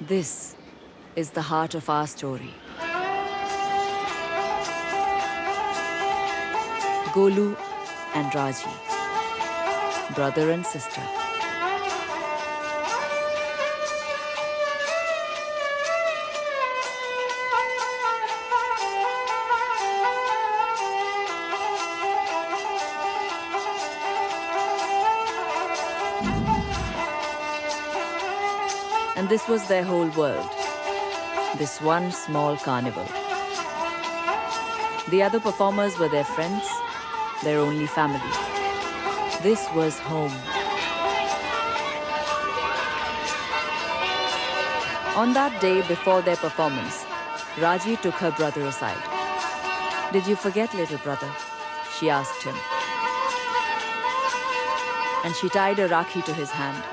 This is the heart of our story. Golu and Raji, brother and sister. And this was their whole world, this one small carnival. The other performers were their friends, their only family. This was home. On that day before their performance, Raji took her brother aside. "Did you forget, little brother?" she asked him. And she tied a rakhi to his hand,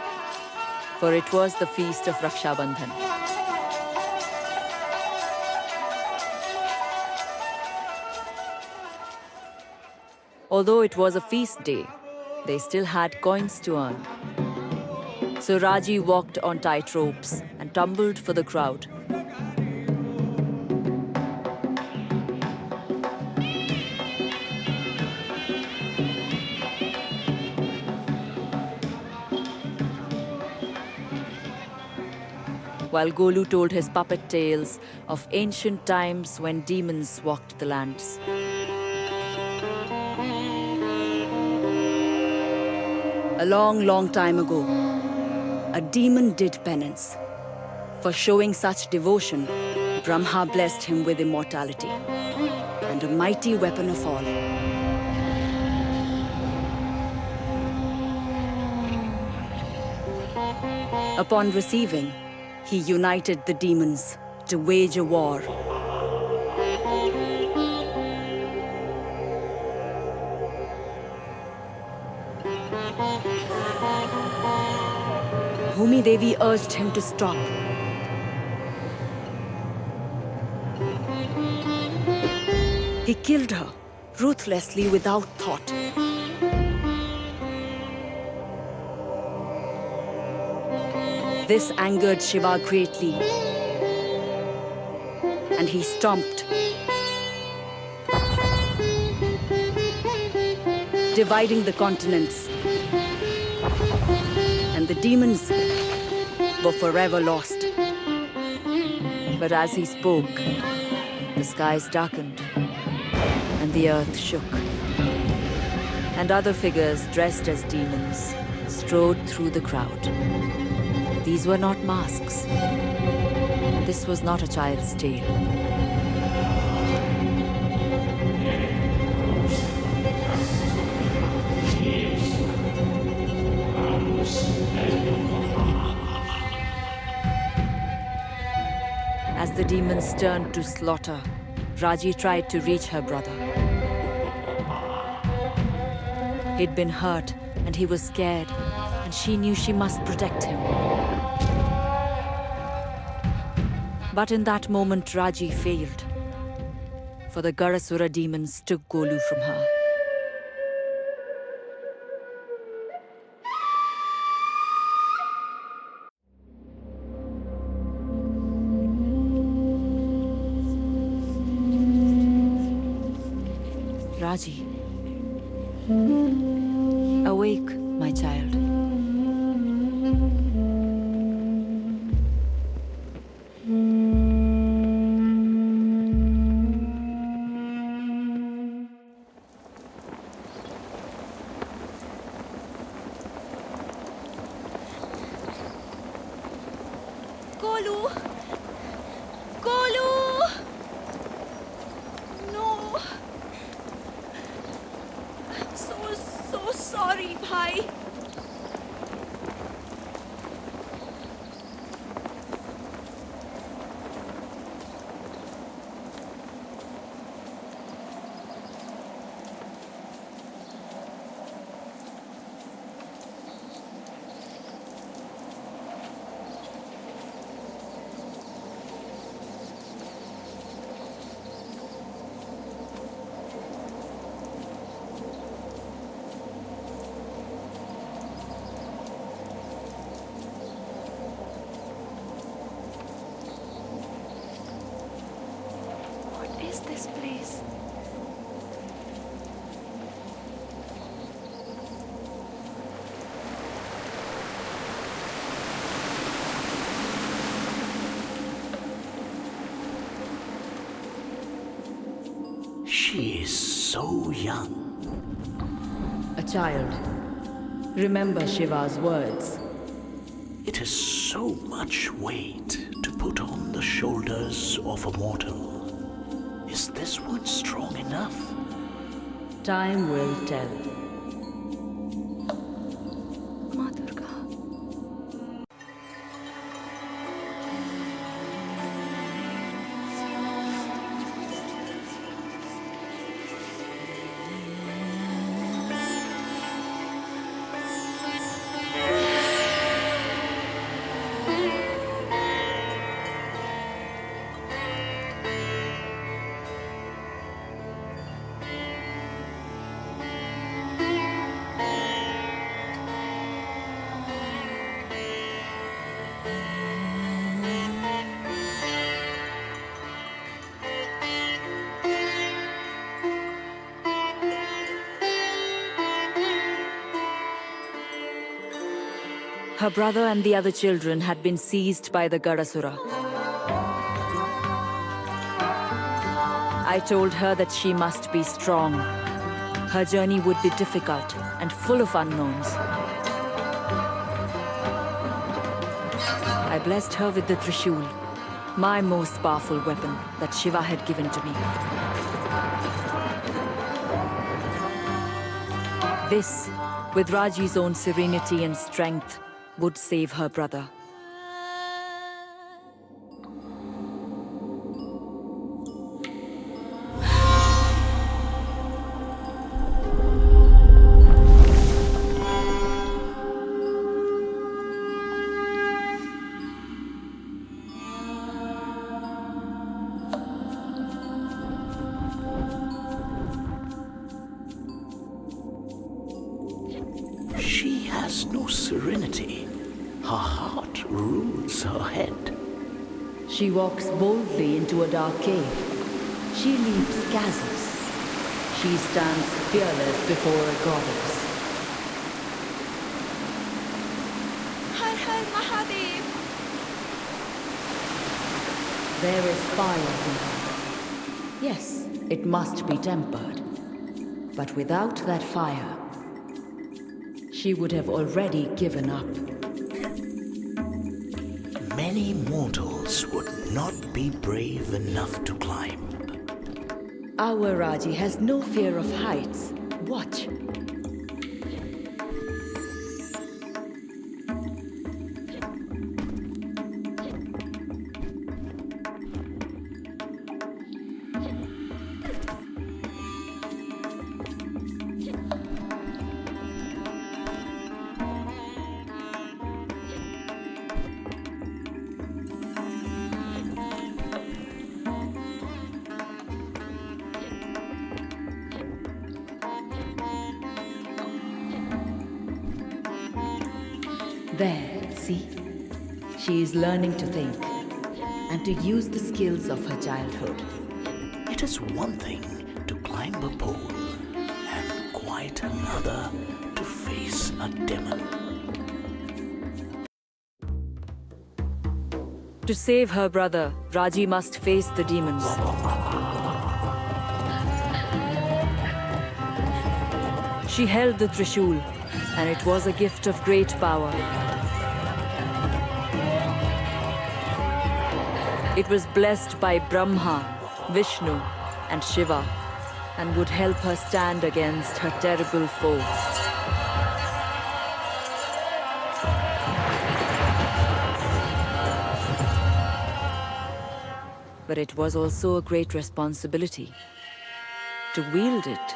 for it was the feast of Raksha Bandhan. Although it was a feast day, they still had coins to earn. So Raji walked on tight ropes and tumbled for the crowd. While Golu told his puppet tales of ancient times when demons walked the lands. A long, long time ago, a demon did penance. For showing such devotion, Brahma blessed him with immortality and a mighty weapon of all. Upon receiving, he united the demons to wage a war. Bhumi Devi urged him to stop. He killed her, ruthlessly without thought. This angered Shiva greatly, and he stomped, dividing the continents. And the demons were forever lost. But as he spoke, the skies darkened and the earth shook. And other figures dressed as demons strode through the crowd. These were not masks. This was not a child's tale. As the demons turned to slaughter, Raji tried to reach her brother. He'd been hurt and he was scared, and she knew she must protect him. But in that moment, Raji failed, for the Garasura demons took Golu from her. Raji, awake, my child. Golu! Golu! No! I'm so sorry, bhai. is this place? She is so young. A child. Remember Shiva's words. It is so much weight to put on the shoulders of a mortal. Is this one strong enough? Time will tell. Ma Durga. Her brother and the other children had been seized by the Gadasura. I told her that she must be strong. Her journey would be difficult and full of unknowns. I blessed her with the Trishul, my most powerful weapon that Shiva had given to me. This, with Raji's own serenity and strength, would save her brother. She has no serenity. Her heart rules her head. She walks boldly into a dark cave. She leaps chasms. She stands fearless before a goddess. Har Har Mahadev. There is fire in her. Yes, it must be tempered. But without that fire, she would have already given up. Many mortals would not be brave enough to climb. Our Raji has no fear of heights. Watch. There, see? She is learning to think and to use the skills of her childhood. It is one thing to climb a pole, and quite another to face a demon. To save her brother, Raji must face the demons. She held the Trishul, and it was a gift of great power. It was blessed by Brahma, Vishnu, and Shiva, and would help her stand against her terrible foe. But it was also a great responsibility. To wield it,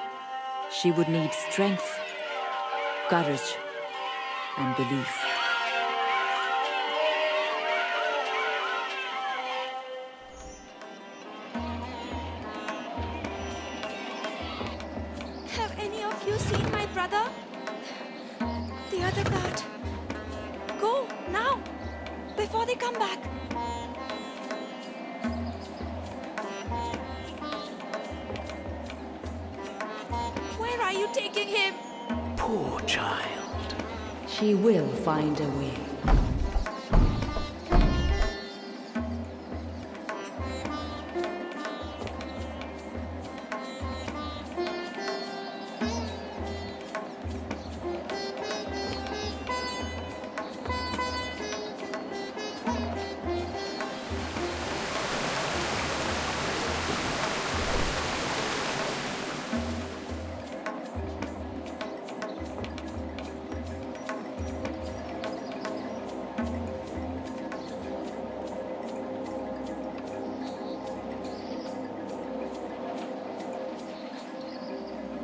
she would need strength, courage, and belief. Have any of you seen my brother? The other cart. Go, now! Before they come back. you taking him? Poor child. She will find a way.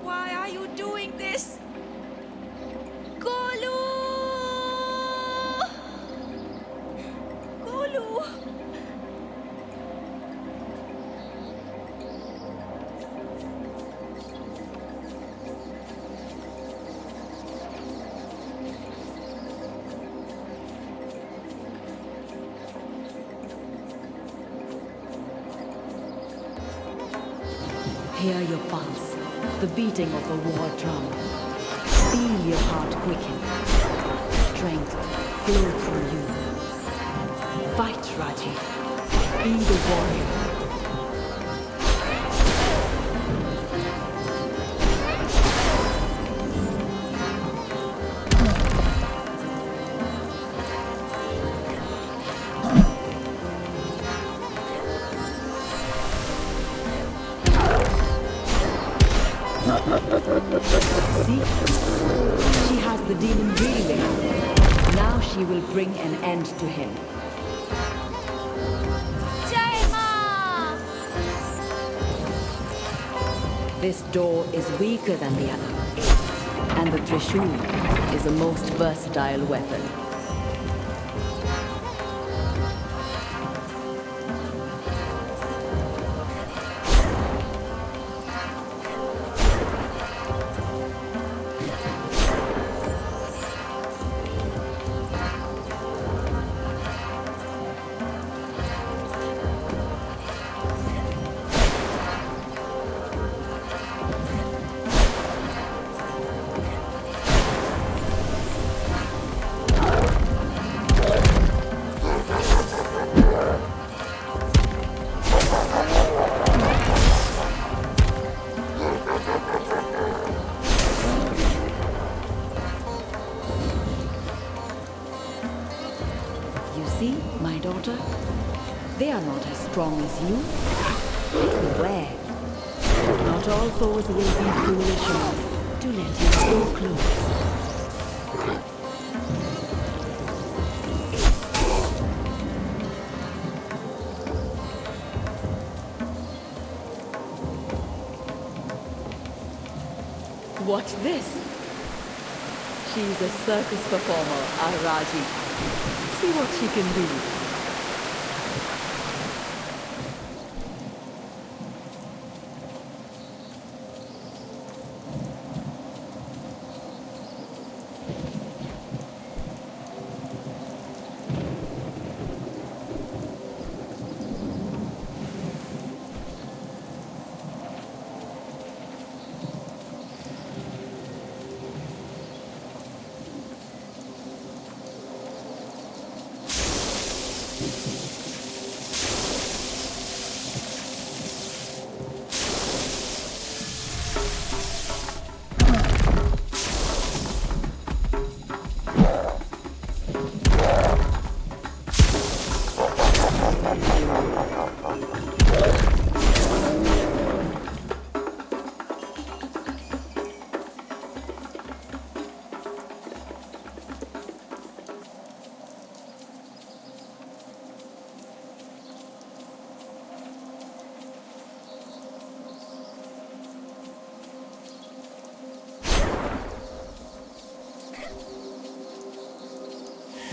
Why are you doing this? Golu! Golu! Hear your pulse, the beating of a war drum. Feel your heart quicken. Strength flow through you. Fight, Raji. Be the warrior. See? She has the demon reeling. Now she will bring an end to him. Jai Ma! This door is weaker than the other. And the Trishul is a most versatile weapon. You see, my daughter? They are not as strong as you. Beware. Not all foes will be foolish enough to let you so close. Watch this. She's a circus performer, our Raji. See what she can do.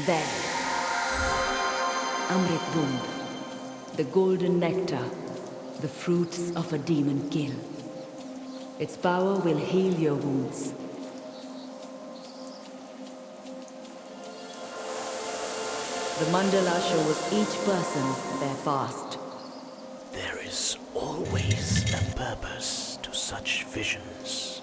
There. Amrit Bund. The golden nectar. The fruits of a demon kill. Its power will heal your wounds. The mandala shows each person their past. There is always a purpose to such visions.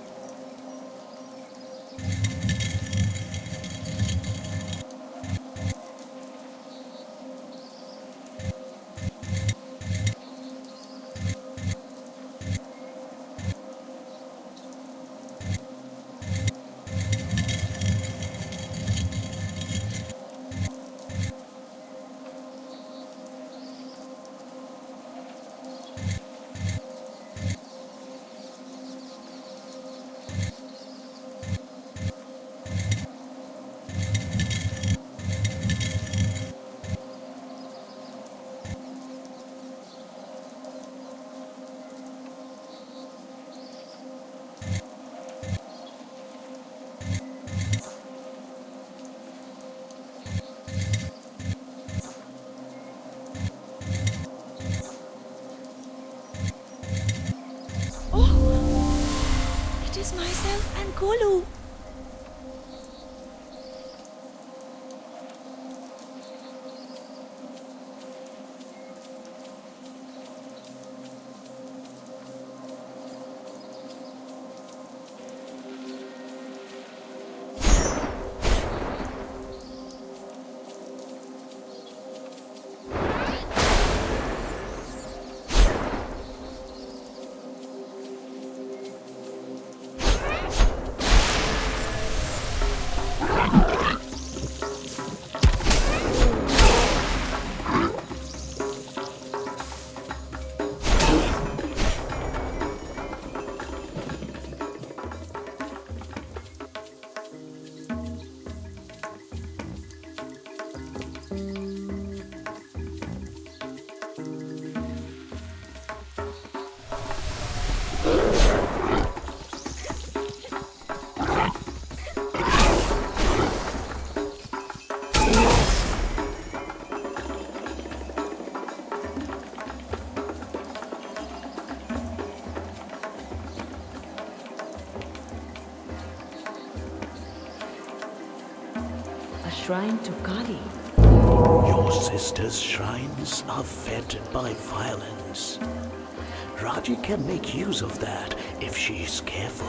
myself and Golu. A shrine to Kali. Your sister's shrines are fed by violence. Raji can make use of that if she's careful.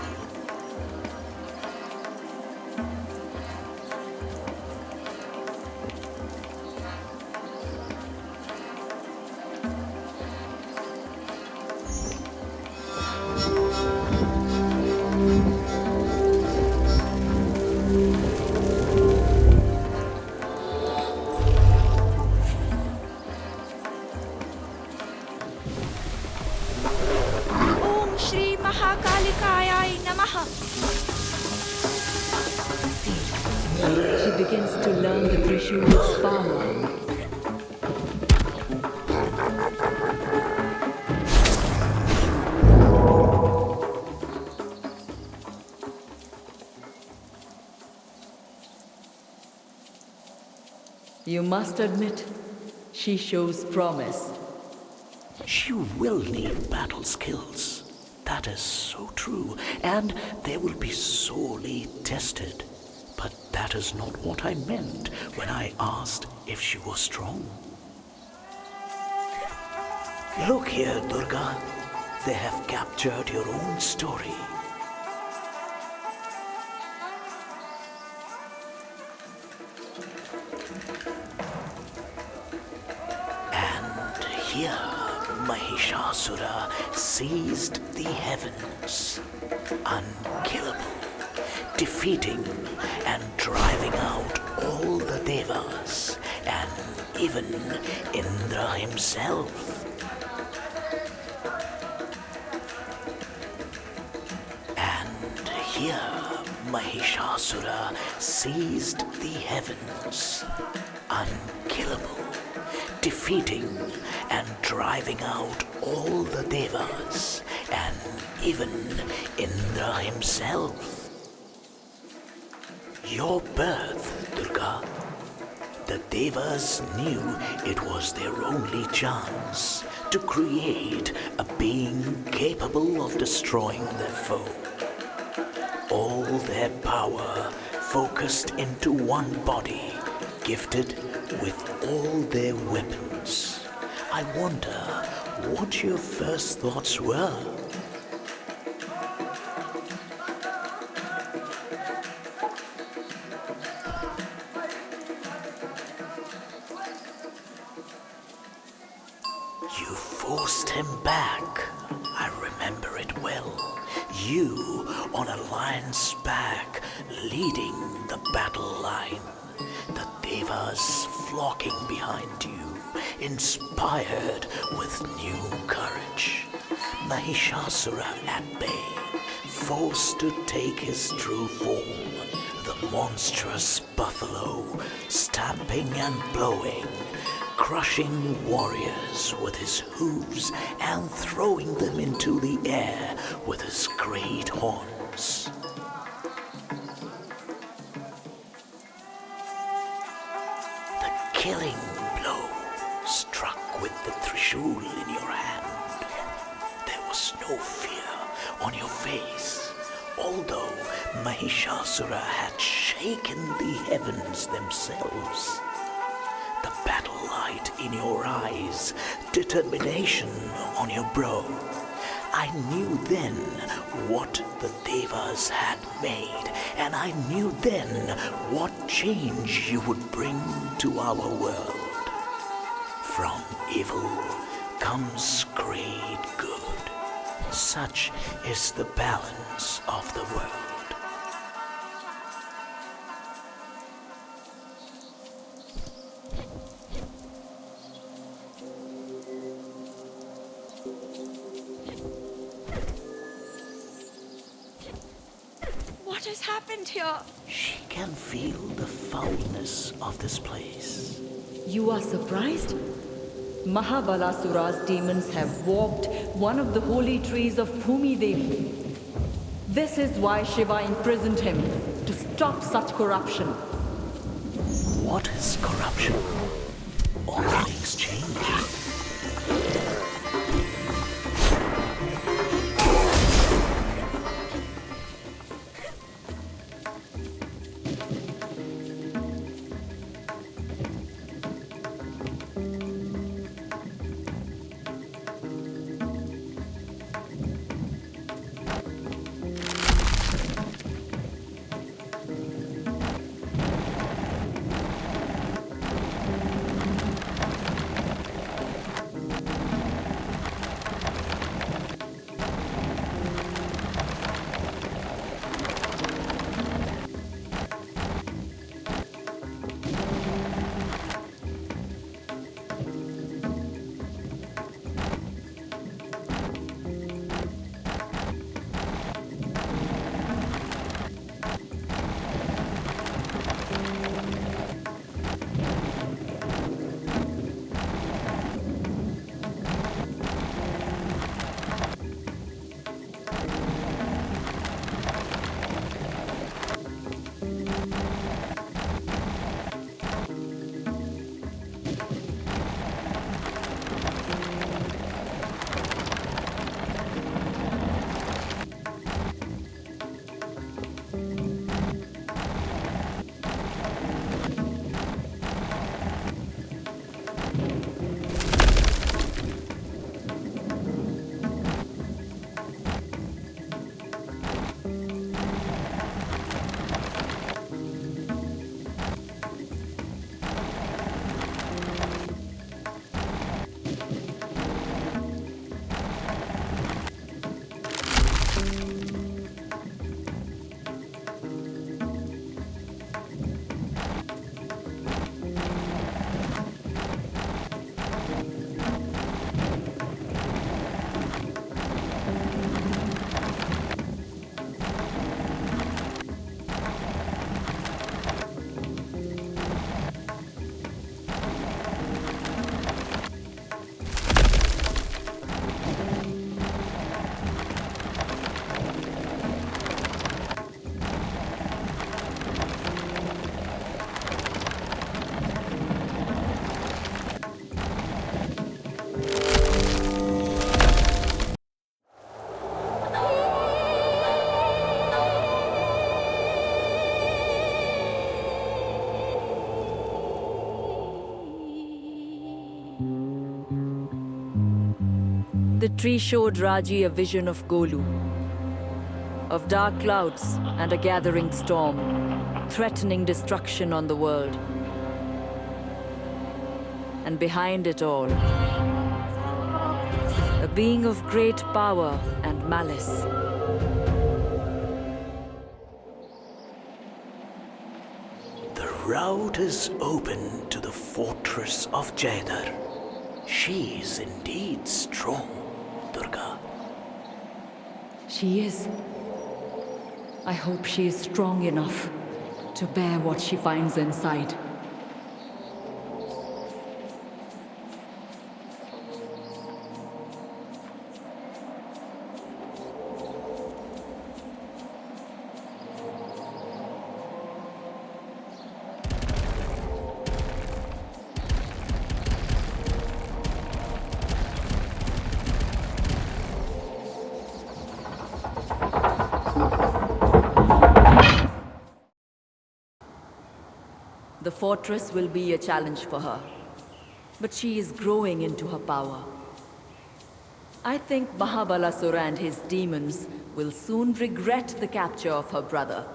Om Shri Mahakalikayai Namaha. She begins to learn the Trishul's power. You must admit, she shows promise. She will need battle skills. That is so true, and they will be sorely tested. But that is not what I meant when I asked if she was strong. Look here, Durga. They have captured your own story. And here, Mahishasura seized the heavens, unkillable, defeating and driving out all the devas, and even Indra himself. And here, Mahishasura seized the heavens, unkillable, defeating and driving out all the devas, and even Indra himself. Your birth, Durga. The devas knew it was their only chance to create a being capable of destroying their foe. All their power focused into one body, gifted with all their weapons. I wonder what your first thoughts were. You forced him back. I remember it well. You on a lion's back, leading the battle line. The devas flocking behind you, inspired with new courage. Mahishasura at bay, forced to take his true form. The monstrous buffalo, stamping and blowing, crushing warriors with his hooves and throwing them into the air with his great horns. The killing blow struck with the Trishul in your hand. There was no fear on your face, Although Mahishasura had shaken the heavens themselves, the battle light in your eyes, determination on your brow, I knew then what the Devas had made, and I knew then what change you would bring to our world. From evil comes great good. Such is the balance of the world. What has happened here? She can feel the foulness of this place. You are surprised? Mahabalasura's demons have warped one of the holy trees of Bhumi Devi. This is why Shiva imprisoned him, to stop such corruption. What is corruption? All things change. The tree showed Raji a vision of Golu, of dark clouds and a gathering storm, threatening destruction on the world. And behind it all, a being of great power and malice. The route is open to the fortress of Jaidar. She is indeed strong, Durga. She is. I hope she is strong enough to bear what she finds inside. fortress will be a challenge for her, but she is growing into her power. I think Mahabalasura and his demons will soon regret the capture of her brother.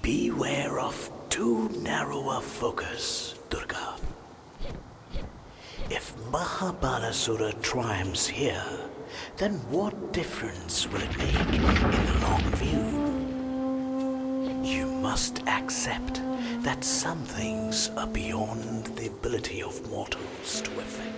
Beware of too narrow a focus, Durga. If Mahabalasura triumphs here, then what difference will it make in the long view? You must accept that some things are beyond the ability of mortals to effect.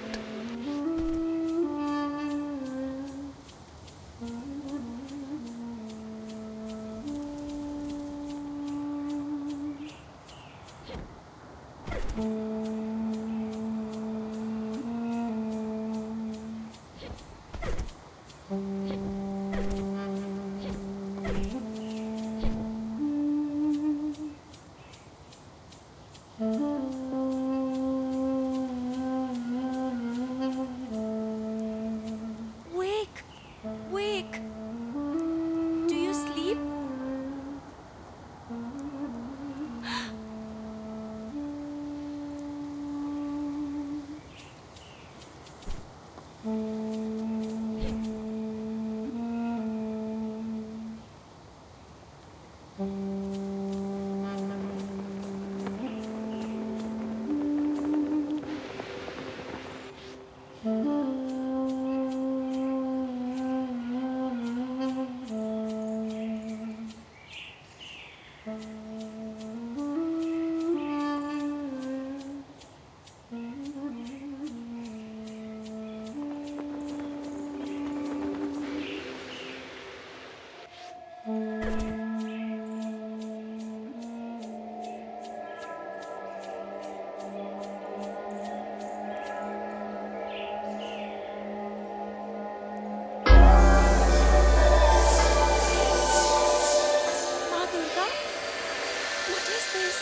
Wake! Wake! Do you sleep? Ma Durga? What is this?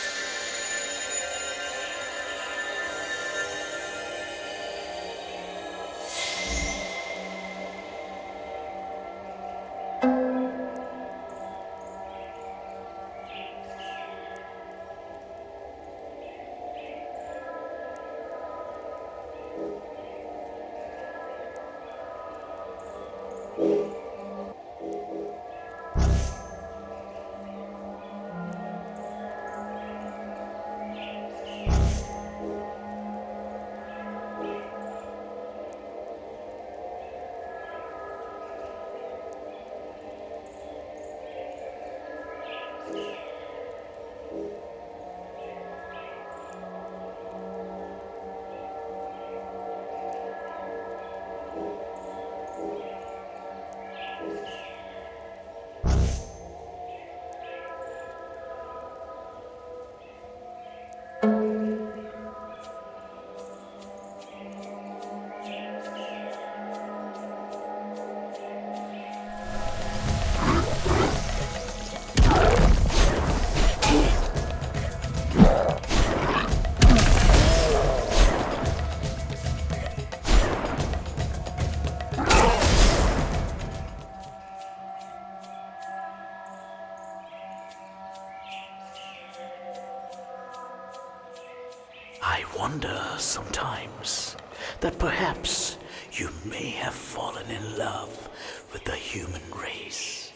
I wonder sometimes that perhaps you may have fallen in love with the human race.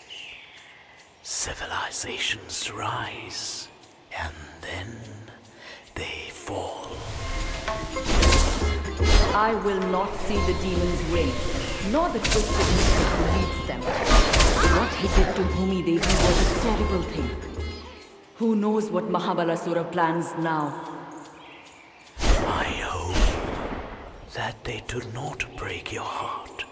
Civilizations rise, and then they fall. I will not see the demons reign, nor the twisted mystic who leads them. What he did to Bhumi Devi was a terrible thing. Who knows what Mahabalasura plans now? I hope that they do not break your heart.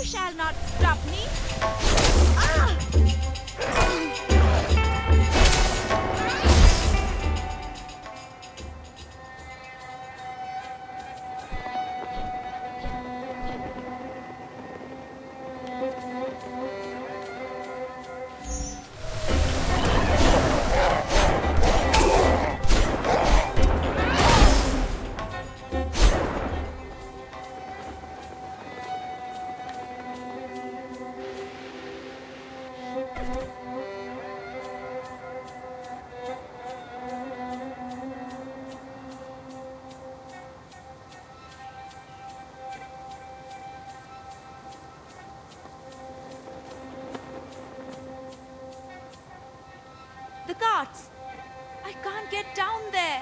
shall not stop me. Ah! The carts! I can't get down there!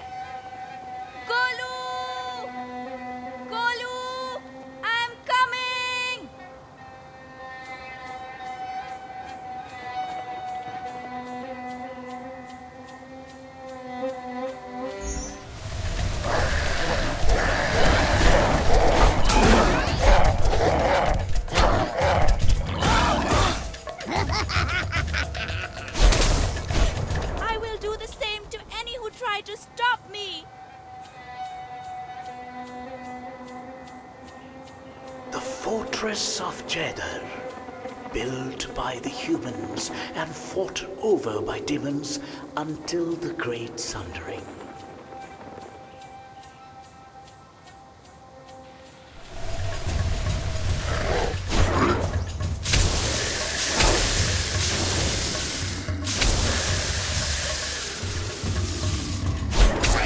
Golu! Golu! I'm coming! I will do the same to any who try to stop me! The fortress of Jeddah, built by the humans and fought over by demons until the Great Sundering.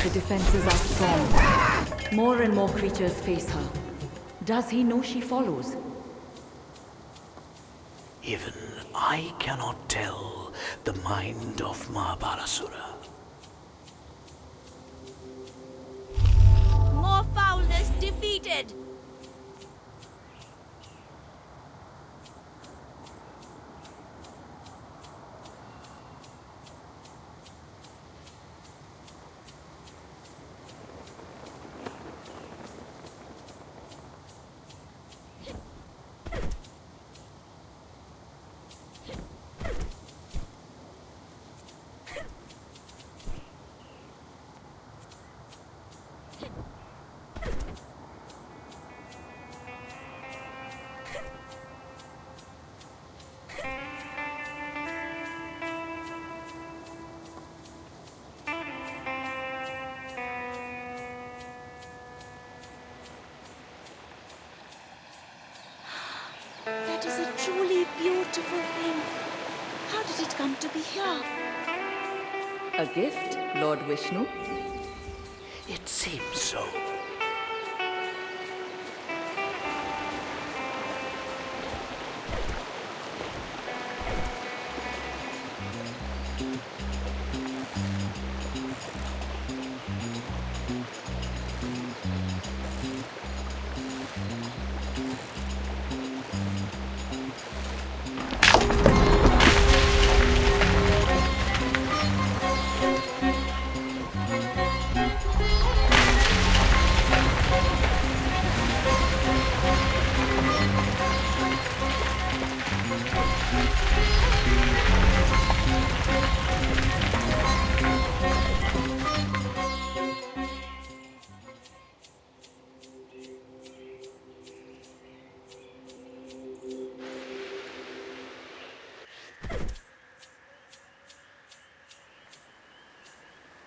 The defenses are strong. More and more creatures face her. Does he know she follows? Even I cannot tell the mind of Mahabharasura. More foulness defeated! That is a truly beautiful thing. How did it come to be here? A gift, Lord Vishnu? It seems so.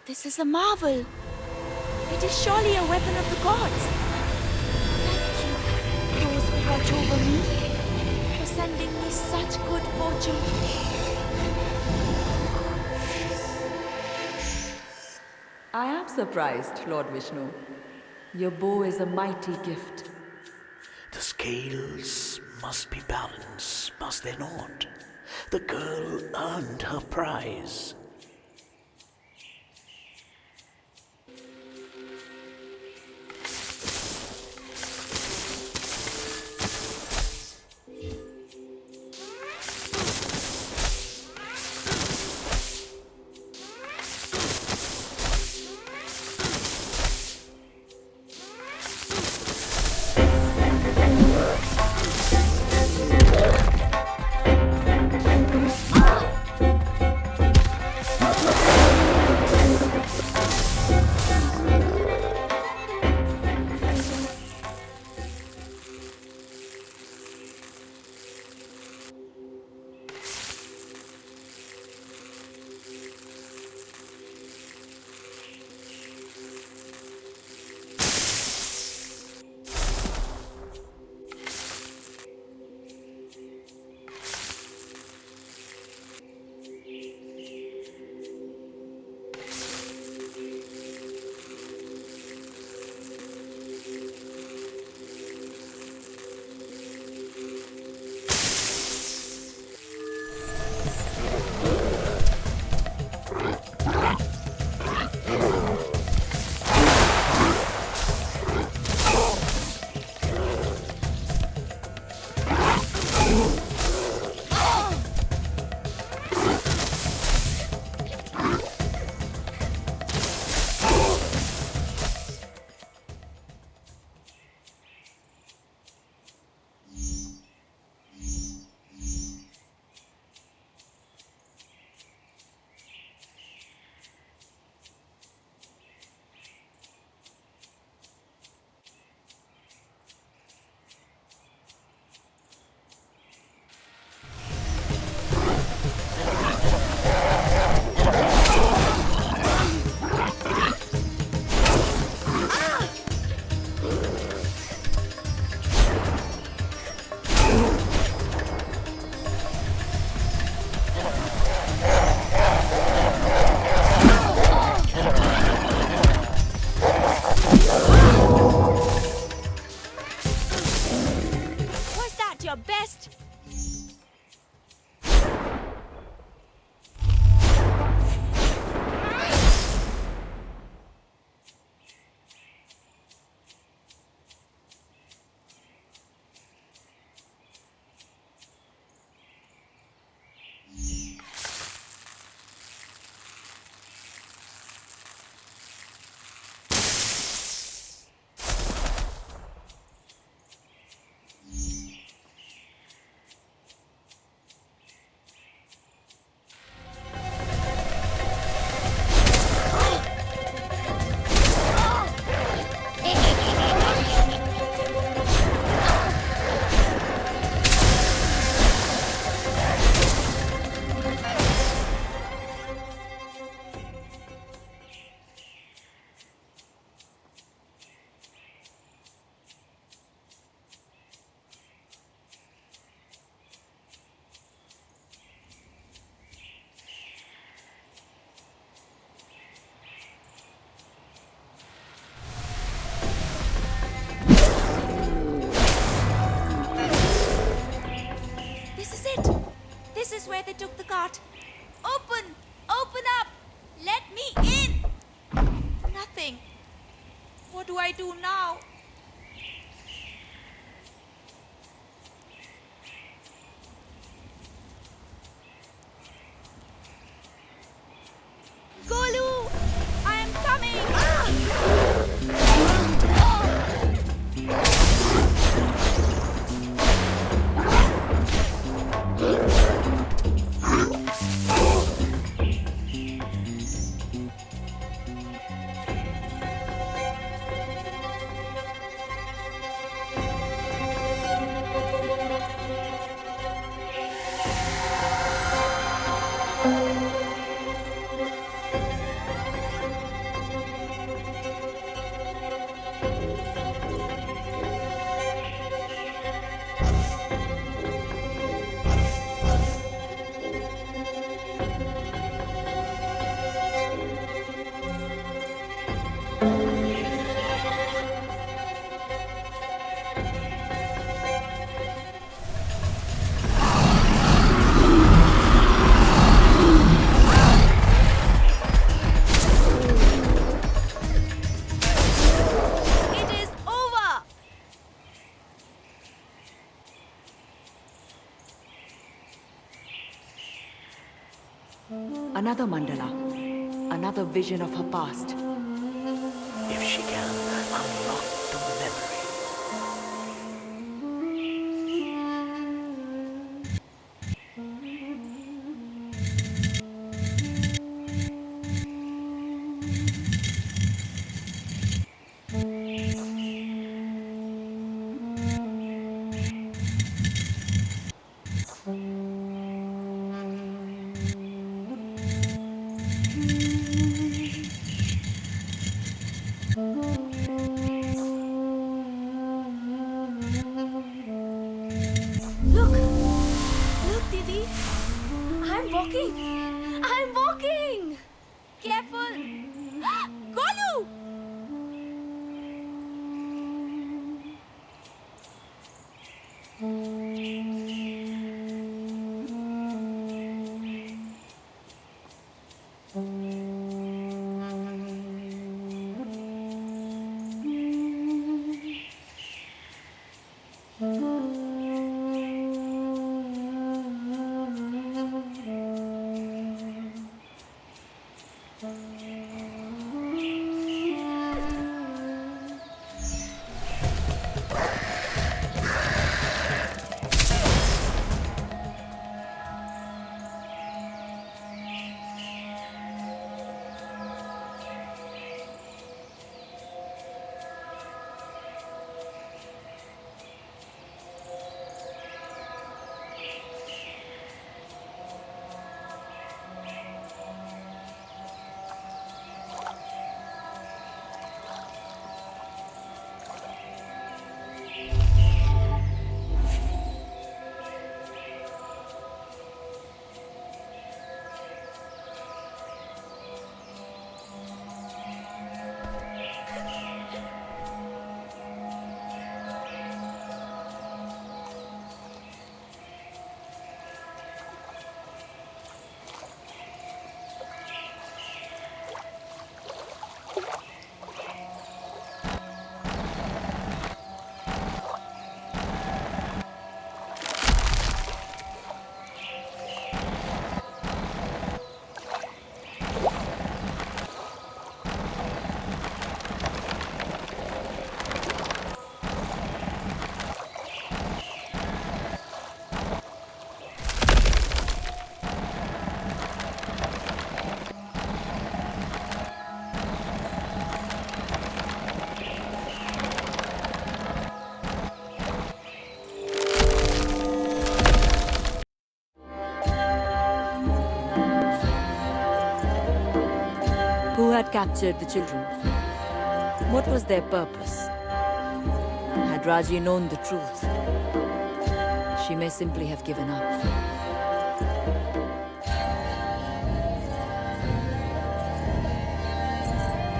This is a marvel. It is surely a weapon of the gods. Thank you, those who watch over me, for sending me such good fortune. I am surprised, Lord Vishnu. Your bow is a mighty gift. The scales must be balanced, must they not? The girl earned her prize. is where they took the cart. Open! Open up! Let me in! Nothing. What do I do now? Golu! I am coming! Another mandala. Another vision of her past. If she can unlock the memory. Look! Look, Didi! I'm walking! I'm walking! Careful! Golu! Who had captured the children? What was their purpose? Had Raji known the truth, she may simply have given up.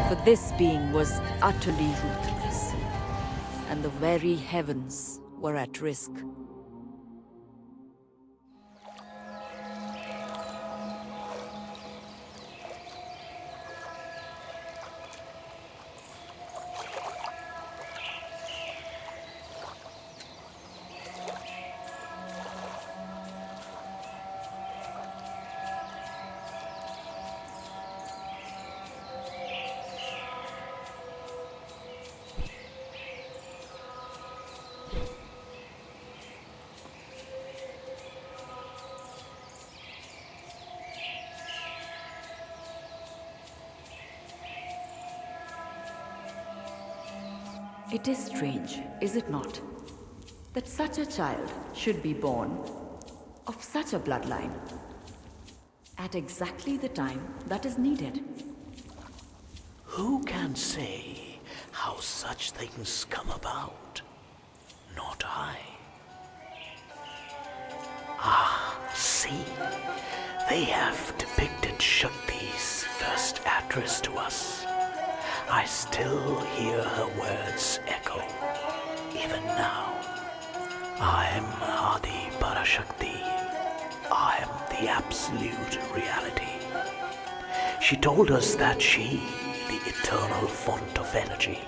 For this being was utterly ruthless, and the very heavens were at risk. It is strange, is it not, that such a child should be born of such a bloodline at exactly the time that is needed. Who can say how such things come about? Not I. Ah, see, they have depicted Shakti's first address to us. I still hear her words echo, even now. I am Adi Parashakti. I am the absolute reality. She told us that she, the eternal font of energy,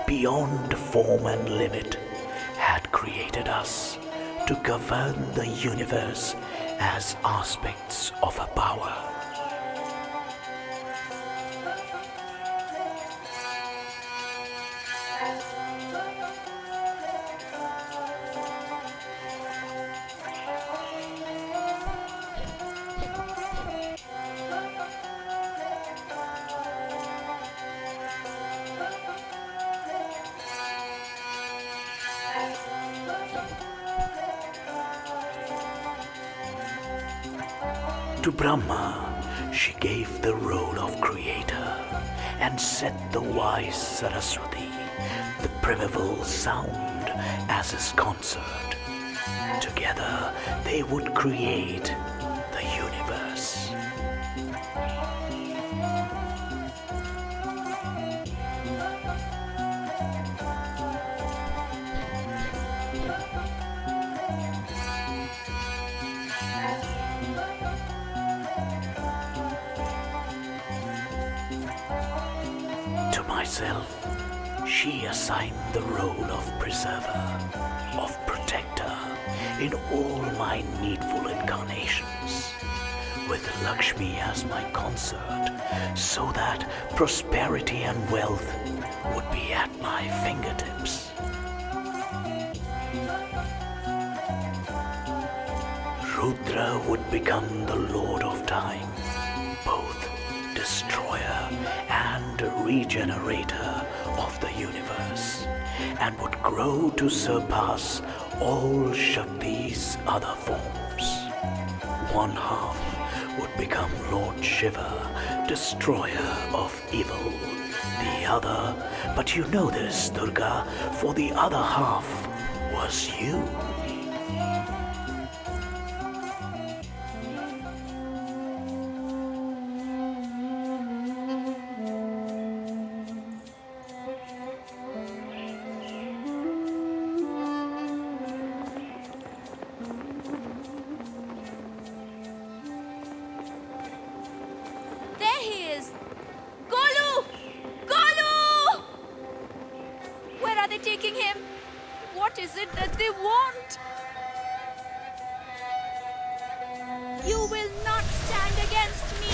beyond form and limit, had created us to govern the universe as aspects of her power. To Brahma, she gave the role of creator and set the wise Saraswati, the primeval sound, as his consort. Together, they would create the universe. To myself, she assigned the role of preserver, of protector in all my needful incarnations, with Lakshmi as my consort, so that prosperity and wealth would be at my fingertips. Rudra would become the Lord of Time, both destroyer and regenerator of the universe, and would grow to surpass all Shakti's other forms. One half would become Lord Shiva, destroyer of evil. The other, but you know this, Durga, for the other half was you. There he is! Golu! Golu! Where are they taking him? What is it that they want? You will not stand against me!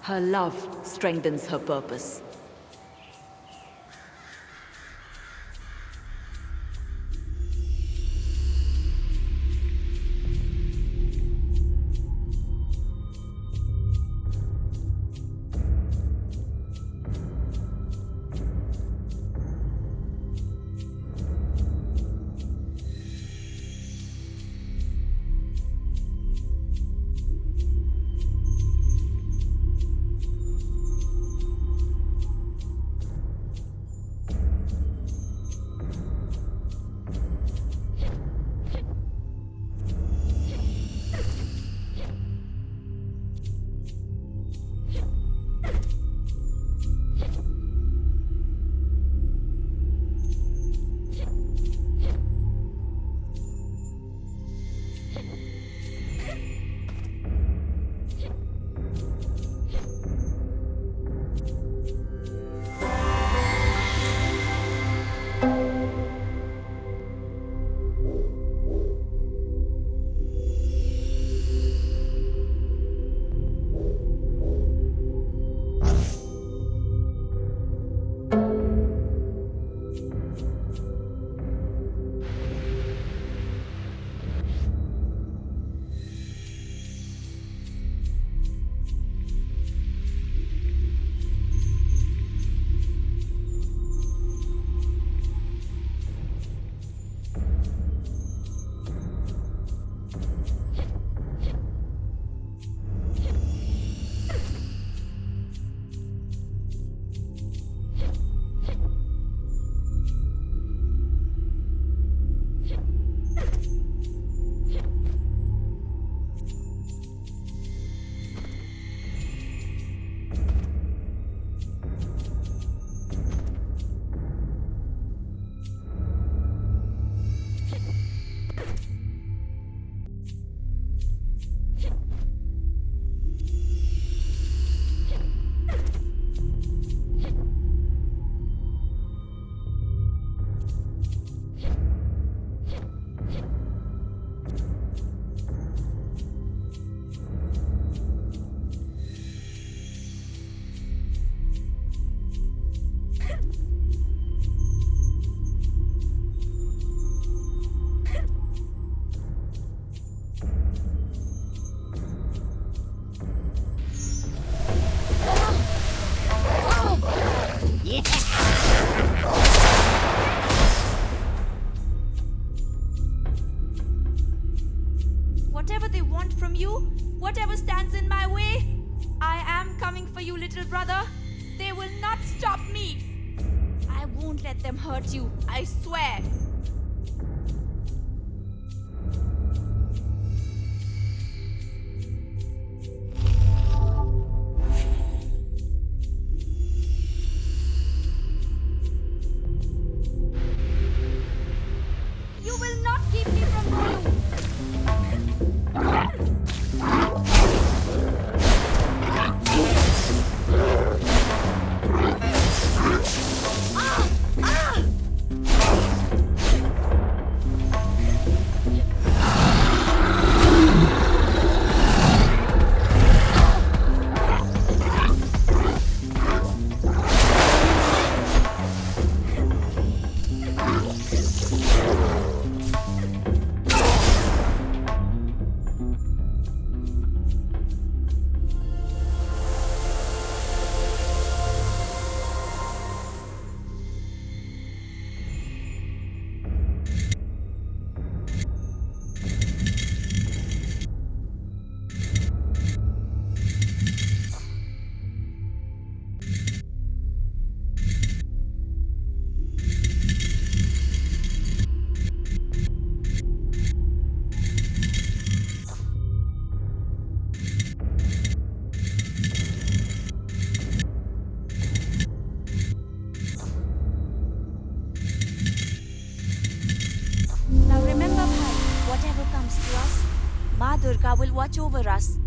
Her love strengthens her purpose. let them hurt you, I swear. You will not keep me from Golu. Now remember, Bhai, whatever comes to us, Ma Durga will watch over us.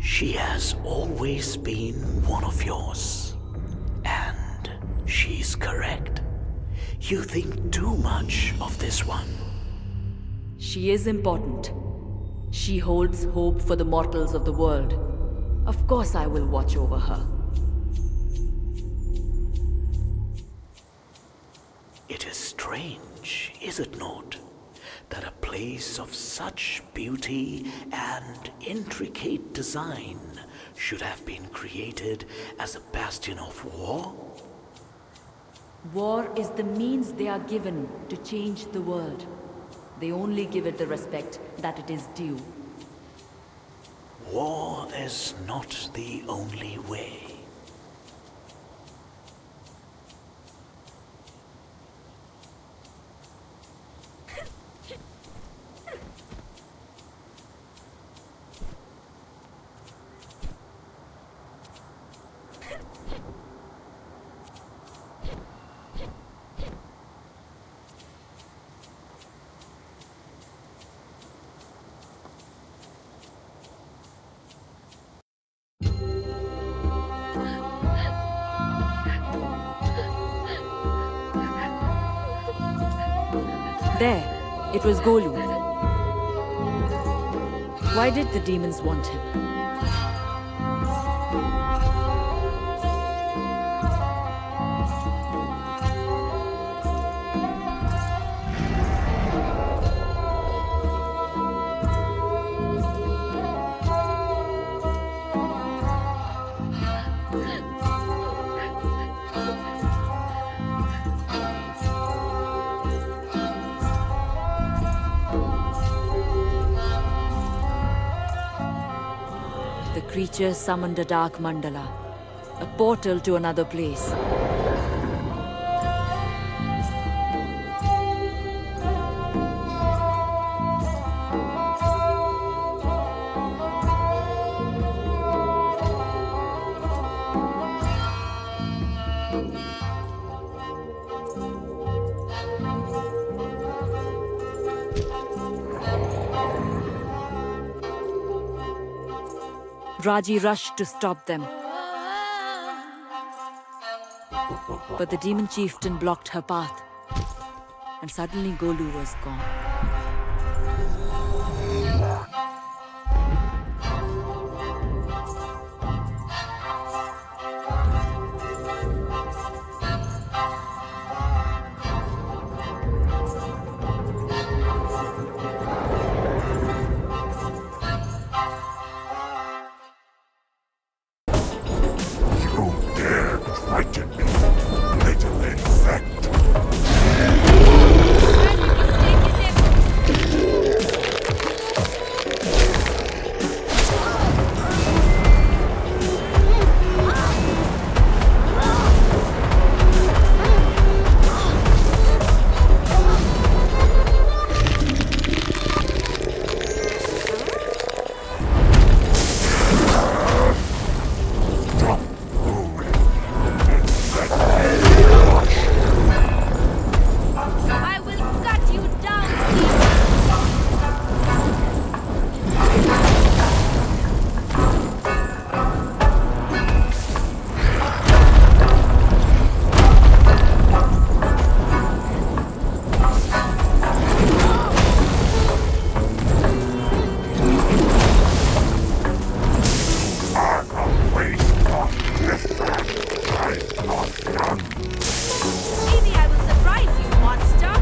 She has always been one of yours. And she's correct. You think too much of this one. She is important. She holds hope for the mortals of the world. Of course I will watch over her. It is strange, is it not, that a place of such beauty and intricate design should have been created as a bastion of war? War is the means they are given to change the world. They only give it the respect that it is due. War is not the only way. There, it was Golu. Why did the demons want him? The creature summoned a dark mandala, a portal to another place. Raji rushed to stop them. But the demon chieftain blocked her path. And suddenly Golu was gone. Maybe I will surprise you, monster.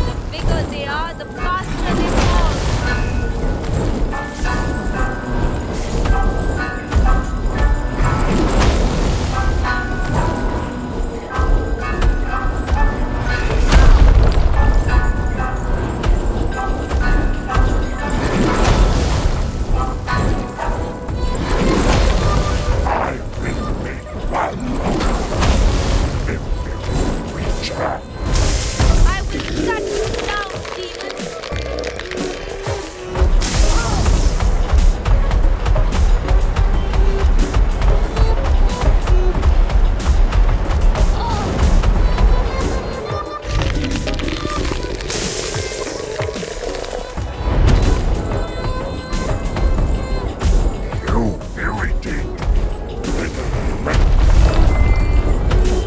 The bigger they are, the faster they fall. I will cut you down, demon.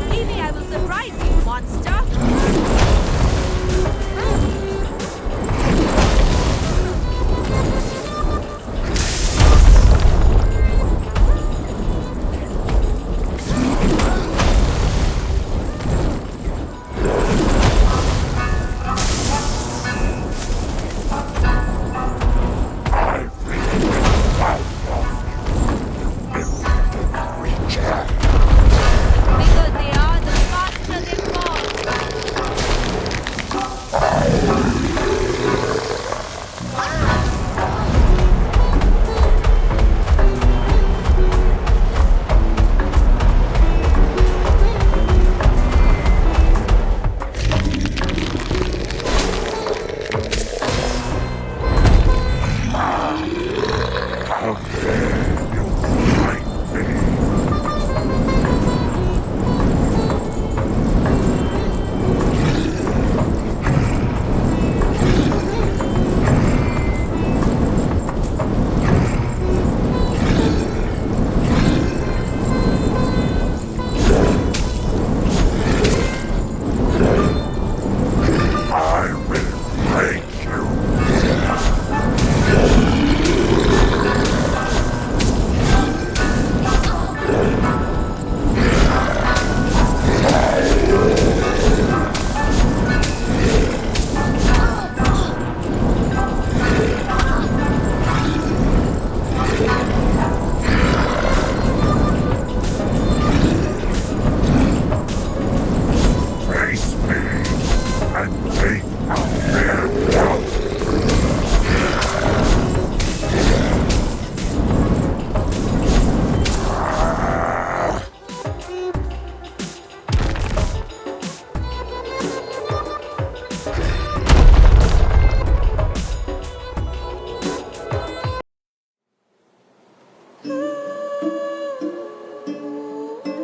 Maybe I will surprise you, monster. The bigger they are, the faster they fall.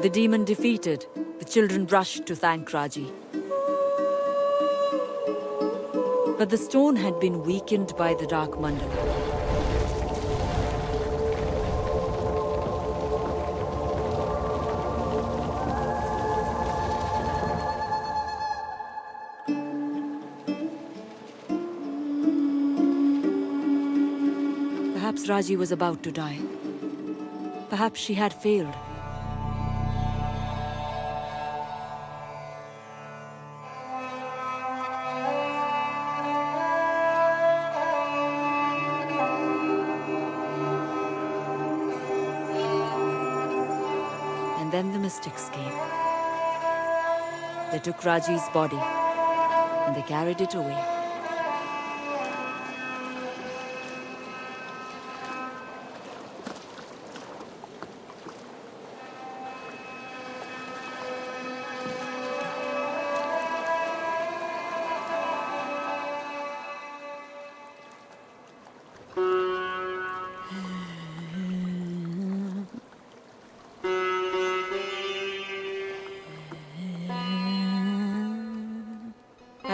The demon defeated, the children rushed to thank Raji. But the stone had been weakened by the dark mandala. Perhaps Raji was about to die. Perhaps she had failed. And then the mystics came. They took Raji's body and they carried it away.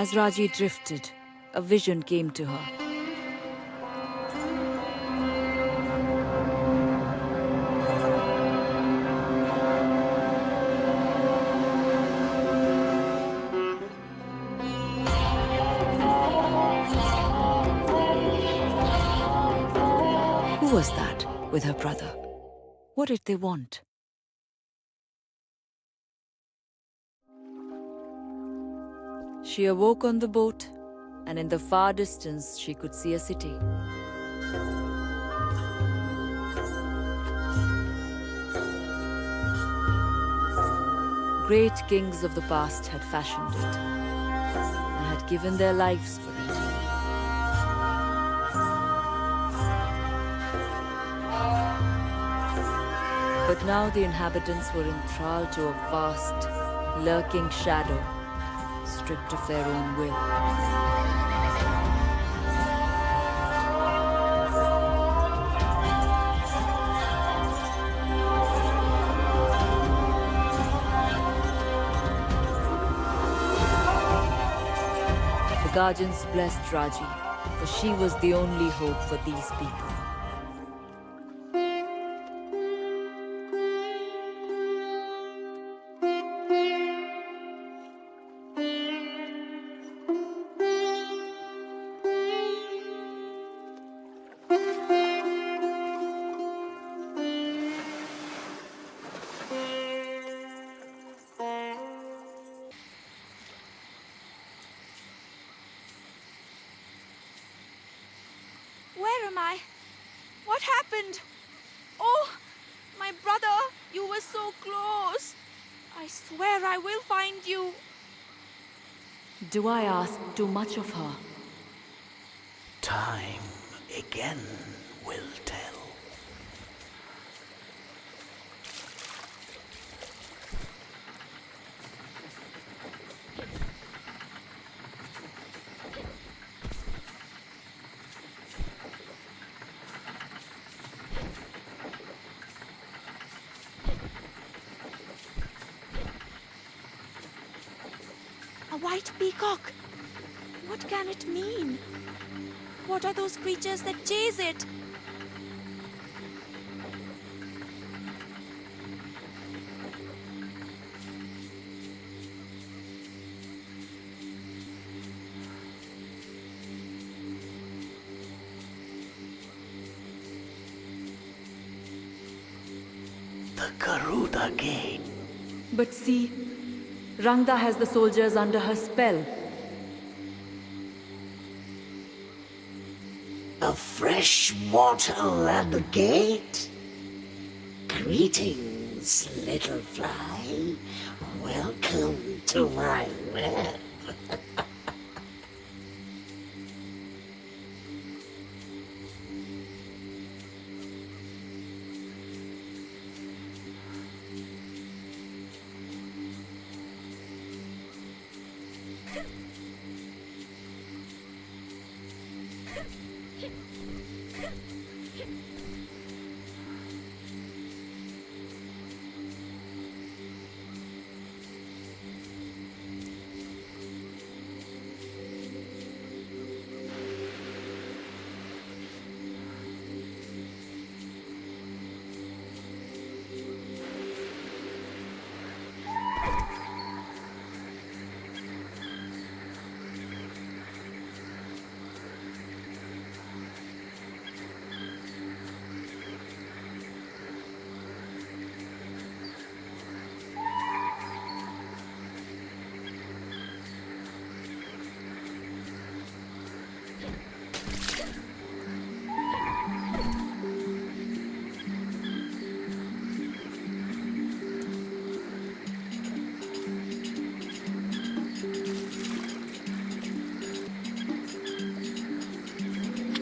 As Raji drifted, a vision came to her. Who was that with her brother? What did they want? She awoke on the boat, and in the far distance she could see a city. Great kings of the past had fashioned it and had given their lives for it. But now the inhabitants were enthralled to a vast, lurking shadow, stripped of their own will. The guardians blessed Raji, for she was the only hope for these people. Where am I? What happened? Oh, my brother, you were so close. I swear I will find you. Do I ask too much of her? Time again will tell. A white peacock. What can it mean? What are those creatures that chase it? The Garuda Gate. But see, Rangda has the soldiers under her spell. A fresh mortal at the gate? Greetings, little fly. Welcome to my web.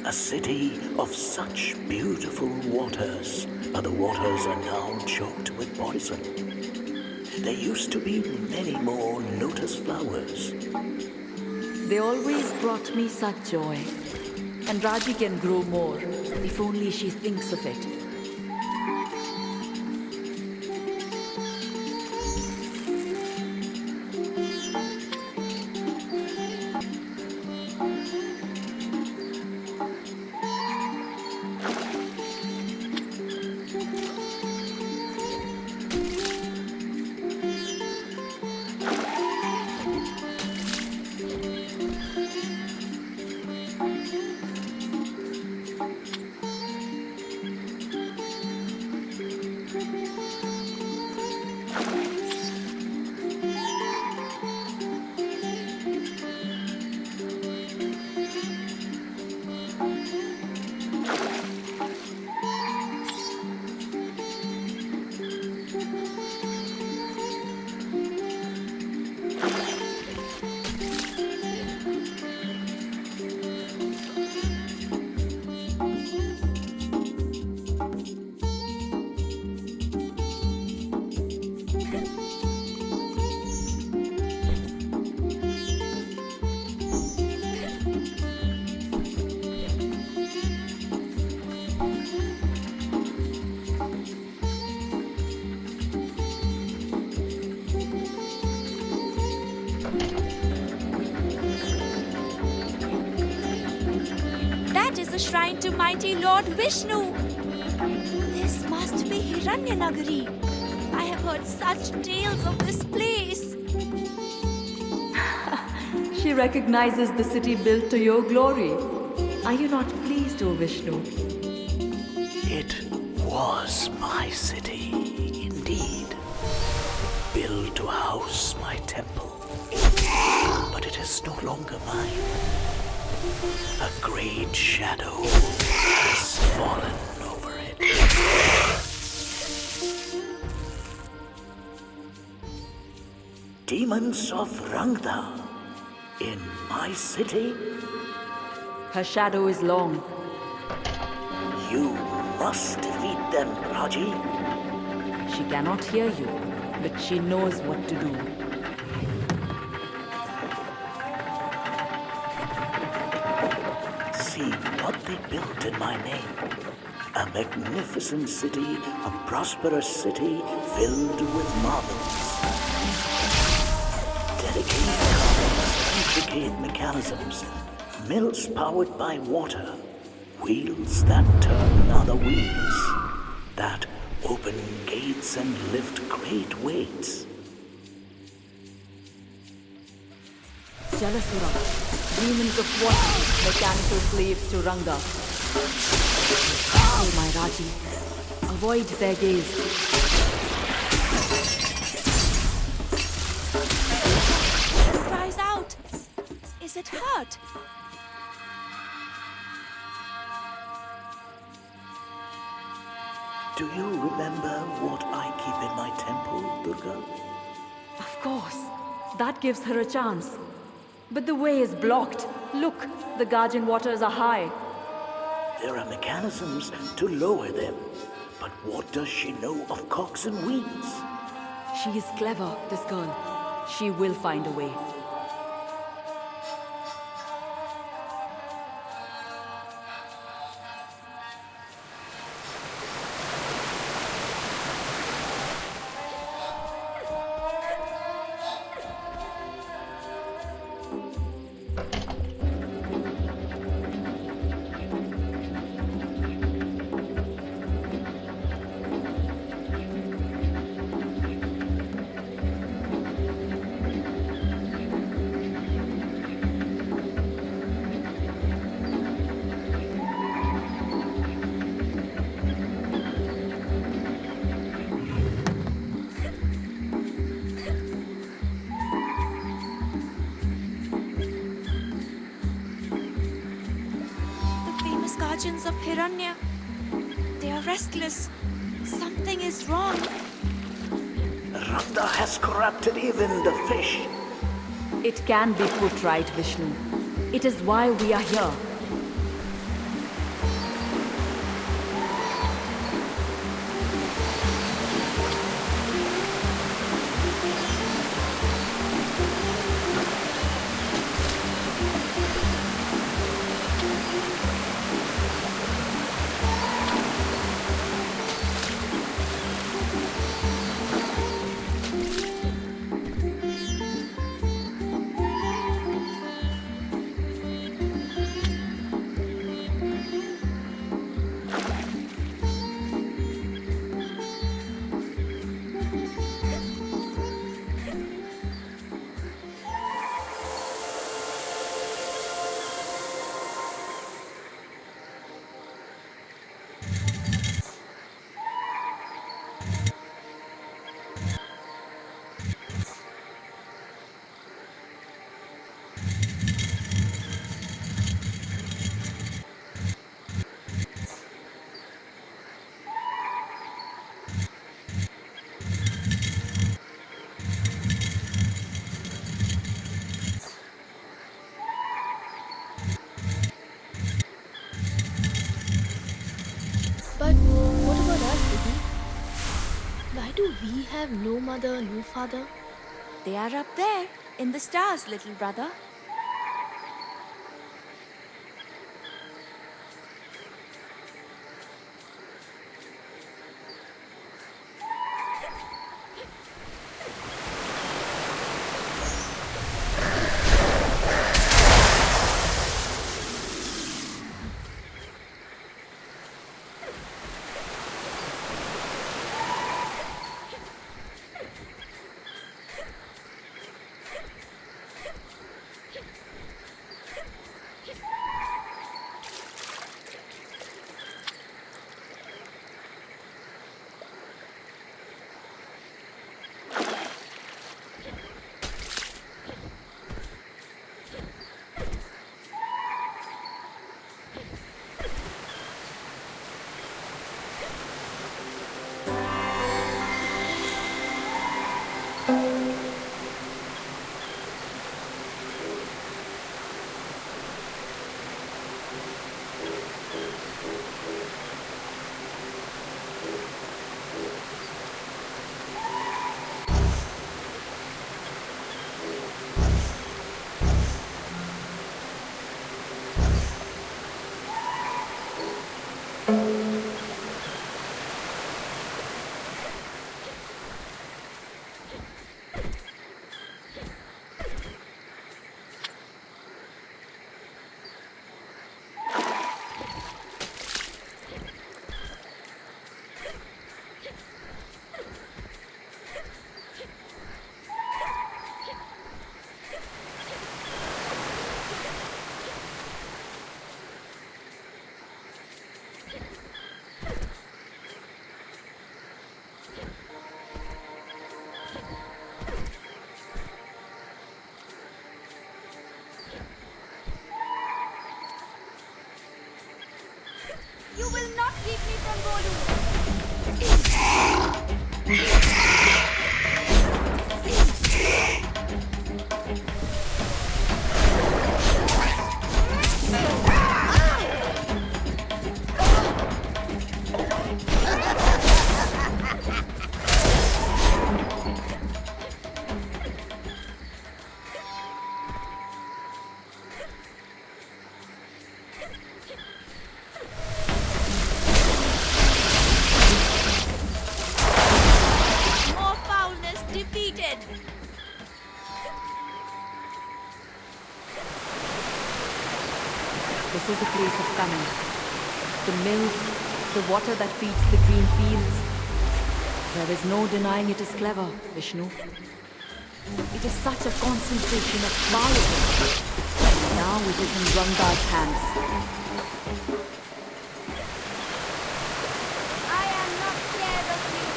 A city of such beautiful waters, but the waters are now choked with poison. There used to be many more lotus flowers. They always brought me such joy. And Raji can grow more, if only she thinks of it. shrine to mighty Lord Vishnu. This must be Hiranyanagari. I have heard such tales of this place. She recognizes the city built to your glory. Are you not pleased, O Vishnu? It was my city, indeed. Built to house my temple. But it is no longer mine. A great shadow has fallen over it. Demons of Rangda in my city? Her shadow is long. You must defeat them, Raji. She cannot hear you, but she knows what to do. See what they built in my name. A magnificent city, a prosperous city filled with marvels. Dedicated carvings, intricate mechanisms, mills powered by water, wheels that turn other wheels, that open gates and lift great weights. Jalasura, demons of water, mechanical slaves to Ranga. Oh, my Raji, avoid their gaze. It cries out. Is it hurt? Do you remember what I keep in my temple, Durga? Of course, that gives her a chance. But the way is blocked. Look, the Guardian waters are high. There are mechanisms to lower them. But what does she know of cogs and wheels? She is clever, this girl. She will find a way. Guardians of Hiranya. They are restless. Something is wrong. Rangda has corrupted even the fish. It can be put right, Vishnu. It is why we are here. But what about us, Didi? Why do we have no mother, no father? They are up there, in the stars, little brother. Keep me from Golu. More foulness defeated. This is a place of cunning. The mills, the water that feeds the green fields. There is no denying it is clever, Vishnu. It is such a concentration of power. Now it is in Ranga's hands. I am not scared of you.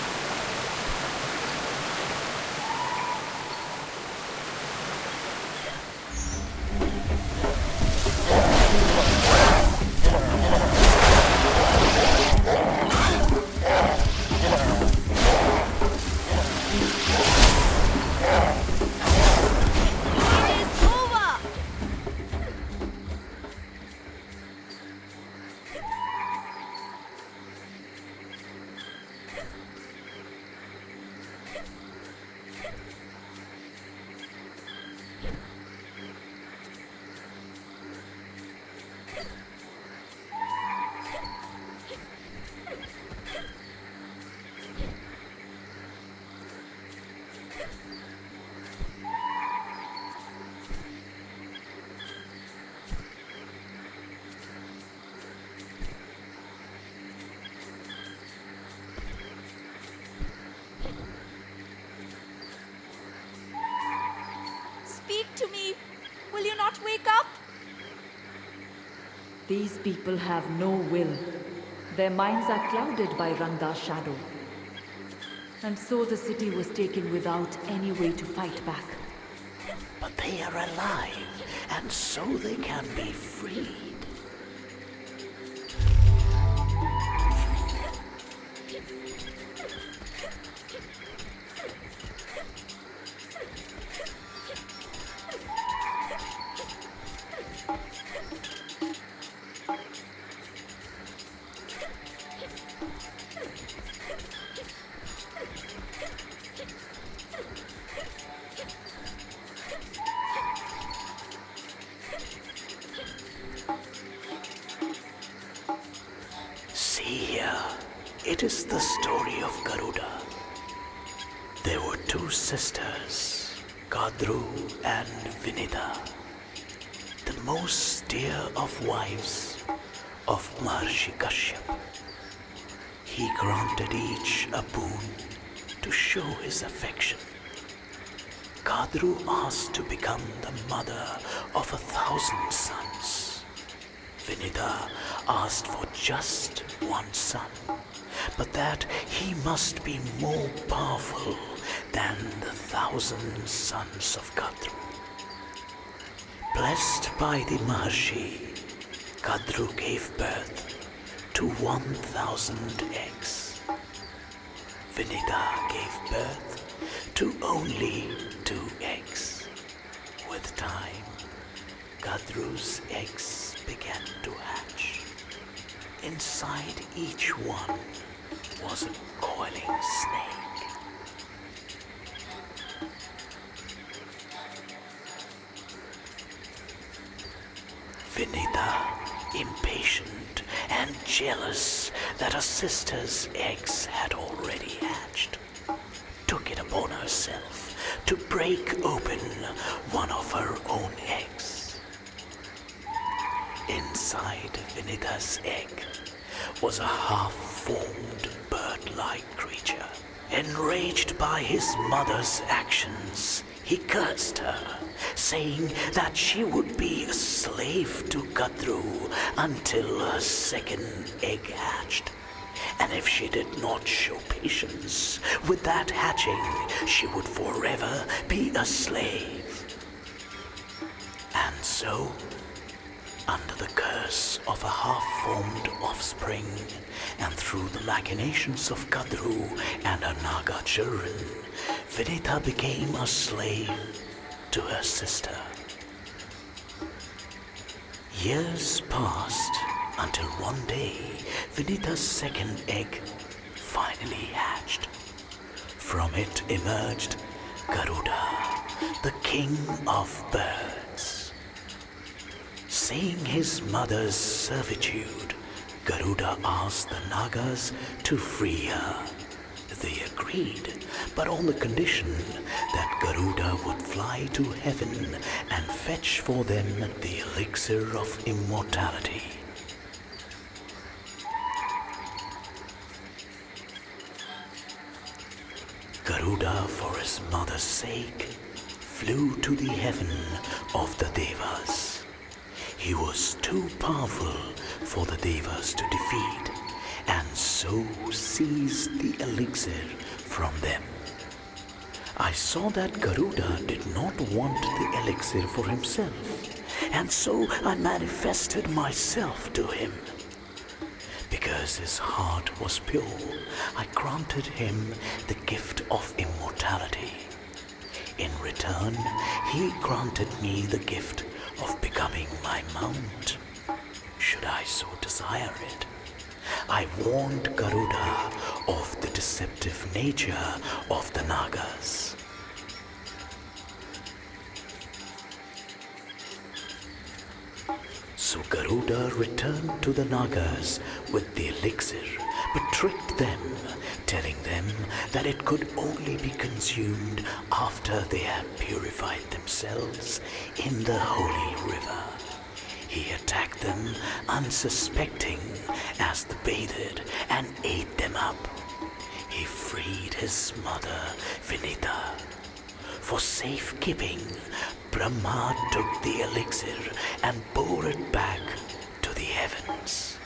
It is over. Speak to me. Will you not wake up? These people have no will. Their minds are clouded by Ranga's shadow. And so the city was taken without any way to fight back. But they are alive, and so they can be freed. See here, it is the story of Garuda. There were two sisters, Kadru and Vinita, the most dear of wives of Maharshi Kashyap. He granted each a boon to show his affection. Kadru asked to become the mother of 1,000 sons. Vinita asked for just one son, but that he must be more powerful than the 1,000 sons of Kadru. Blessed by the Maharshi, Kadru gave birth to 1,000 eggs. Vinita gave birth to only 2 eggs. With time, Kadru's eggs began to hatch. Inside each one was a coiling snake. Vinita, impatient and jealous that her sister's eggs had already hatched, took it upon herself to break open one of her own eggs. Inside Vinita's egg was a half-formed bird-like creature. Enraged by his mother's actions, he cursed her, saying that she would be a slave to Kadru until her second egg hatched. And if she did not show patience with that hatching, she would forever be a slave. And so, Under the curse of a half-formed offspring, and through the machinations of Kadru and her Naga children, Vinita became a slave to her sister. Years passed until one day, Vinita's second egg finally hatched. From it emerged Garuda, the king of birds. Seeing his mother's servitude, Garuda asked the Nagas to free her. They agreed, but on the condition that Garuda would fly to heaven and fetch for them the elixir of immortality. Garuda, for his mother's sake, flew to the heaven of the Devas. He was too powerful for the Devas to defeat, and so seized the elixir from them. I saw that Garuda did not want the elixir for himself, and so I manifested myself to him. Because his heart was pure, I granted him the gift of immortality. In return, he granted me the gift of becoming my mount, should I so desire it. I warned Garuda of the deceptive nature of the Nagas. So Garuda returned to the Nagas with the elixir, but tricked them, telling them that it could only be consumed after they had purified themselves in the holy river. He attacked them unsuspecting as they bathed and ate them up. He freed his mother, Vinita. For safekeeping, Brahma took the elixir and bore it back to the heavens.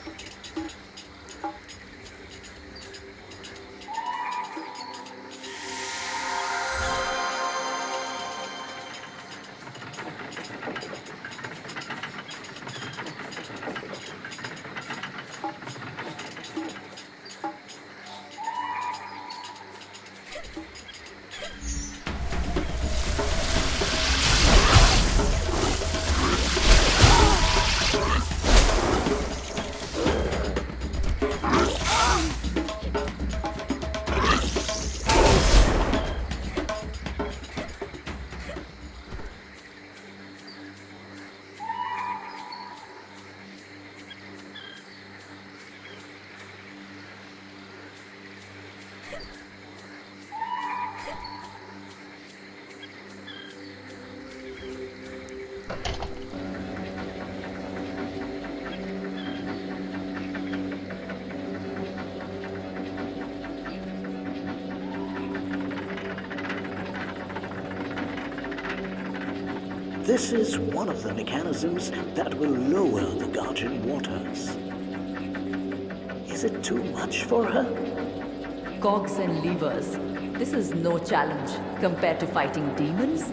This is one of the mechanisms that will lower the Guardian waters. Is it too much for her? Cogs and levers. This is no challenge compared to fighting demons.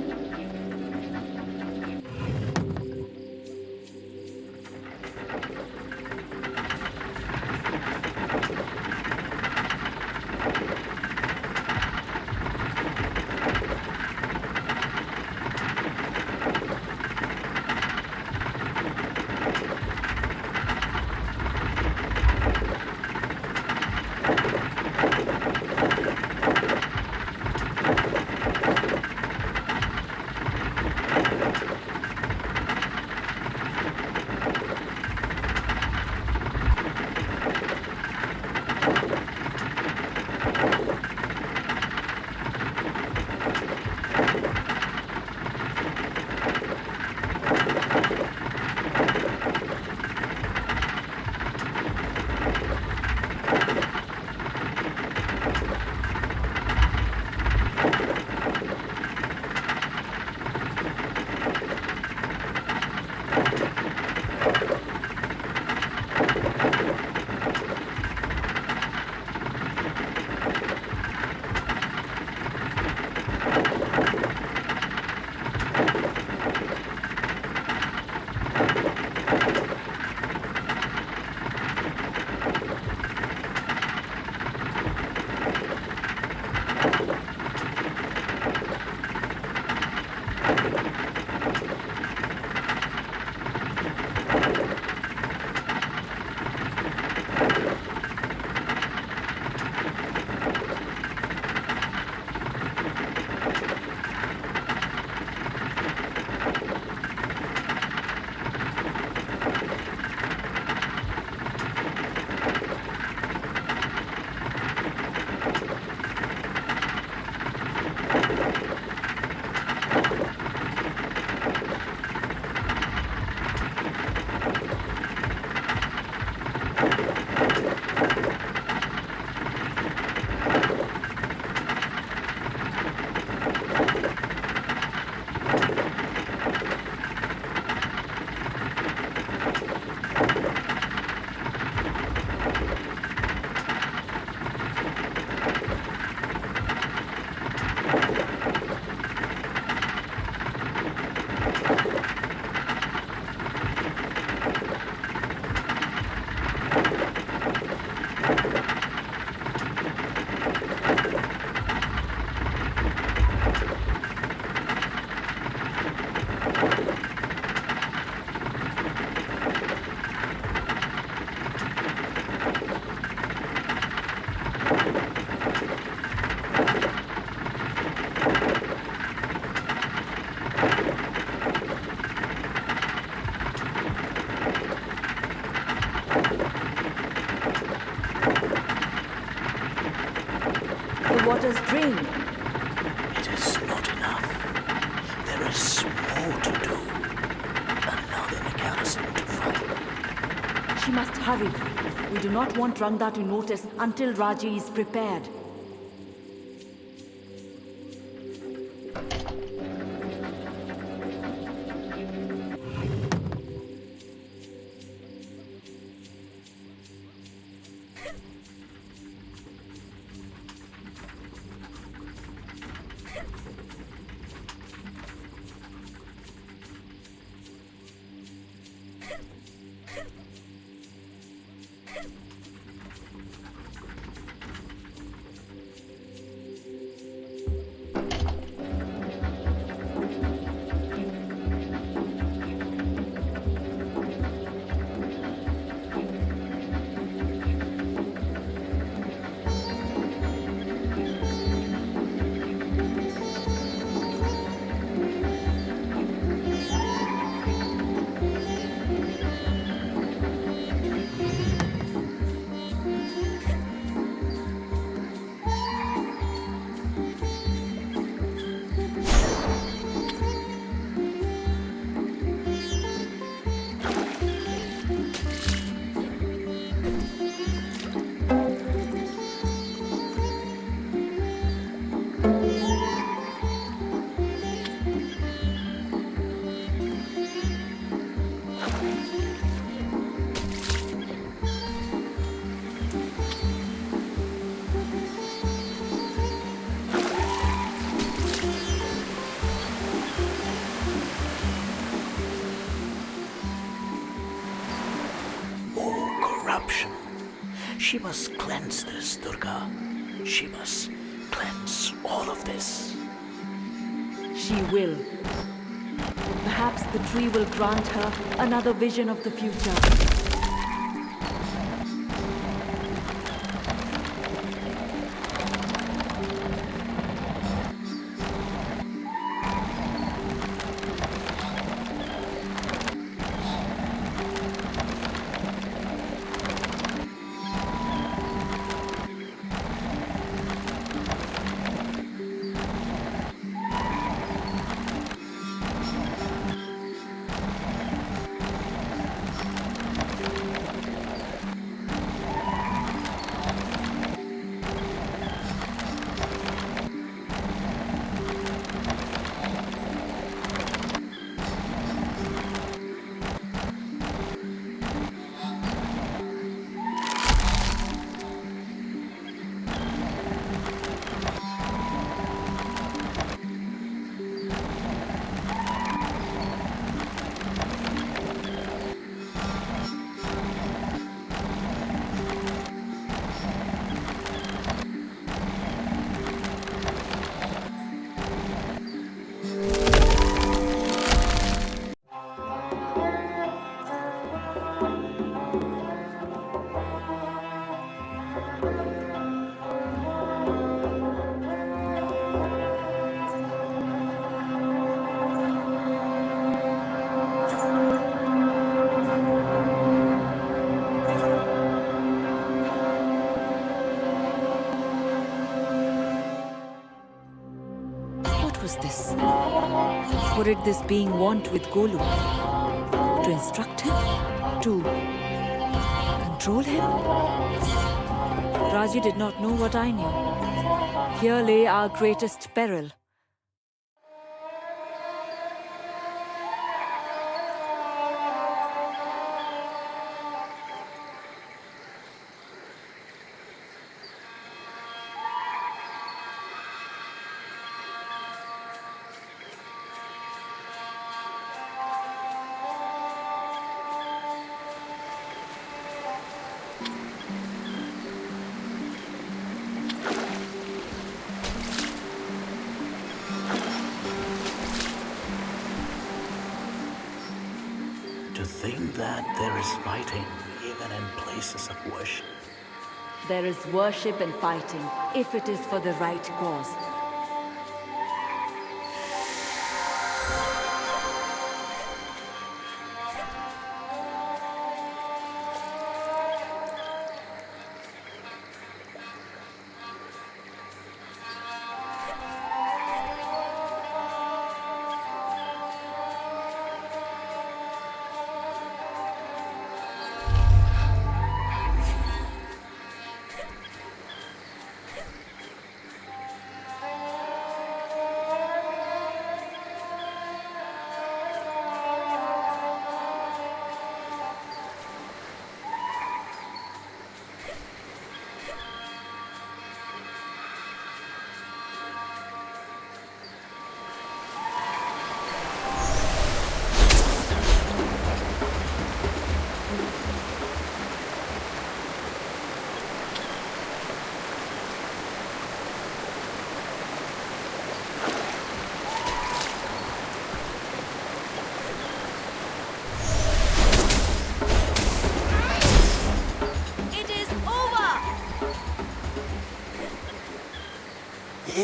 daughter's dream. It is not enough. There is more to do. Another mechanism to find. She must hurry. We do not want Rangda to notice until Raji is prepared. She must cleanse this, Durga. She must cleanse all of this. She will. Perhaps the tree will grant her another vision of the future. What was this? What did this being want with Golu? To instruct him? To control him? Raji did not know what I knew. Here lay our greatest peril. To think that there is fighting even in places of worship. There is worship and fighting, if it is for the right cause.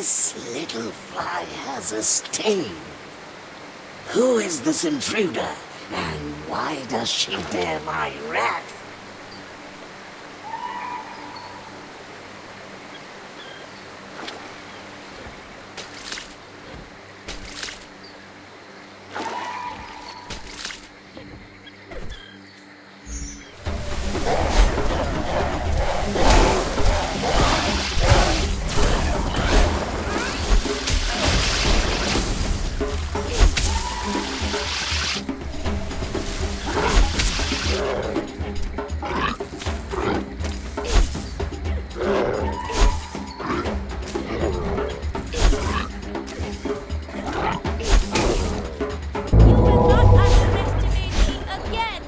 This little fly has a sting. Who is this intruder, and why does she dare my wrath? You will not underestimate me again!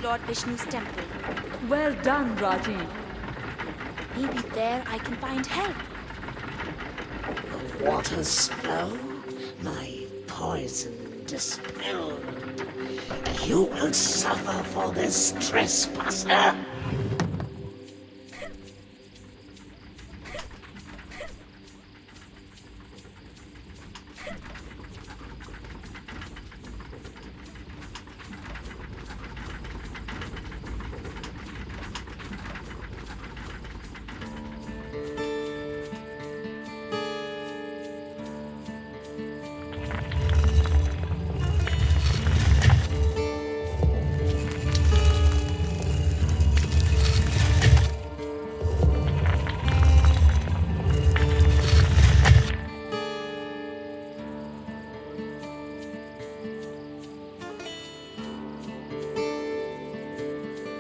Lord Vishnu's temple. Well done, Raji. Maybe there I can find help. The waters flow, my poison dispelled. You will suffer for this trespasser.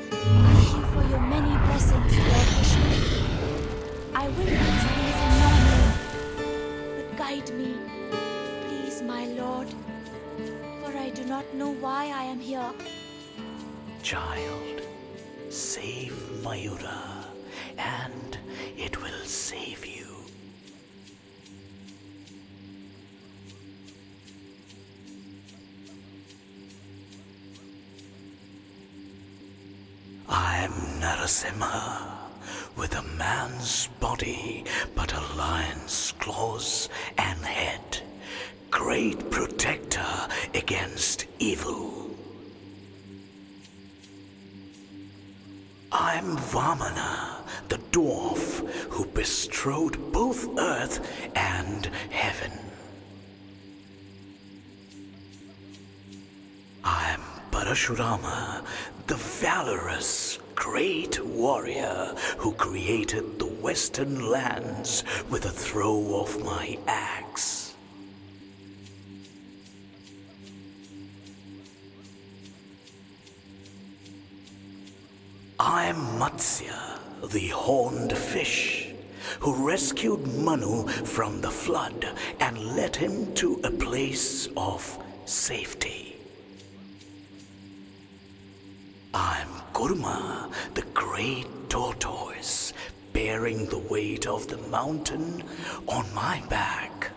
Thank you for your many blessings, Lord Vishnu. I will use these in your name. But guide me, please, my Lord, for I do not know why I am here. Child, save Mayura, and it will save you. I'm Narasimha, with a man's body but a lion's claws and head. Great protector against evil. I'm Vamana, the dwarf who bestrode both earth and heaven. I'm Parashurama, the valorous great warrior who created the western lands with a throw of my axe. I'm Matsya, the horned fish, who rescued Manu from the flood and led him to a place of safety. I'm Kurma, the great tortoise, bearing the weight of the mountain on my back.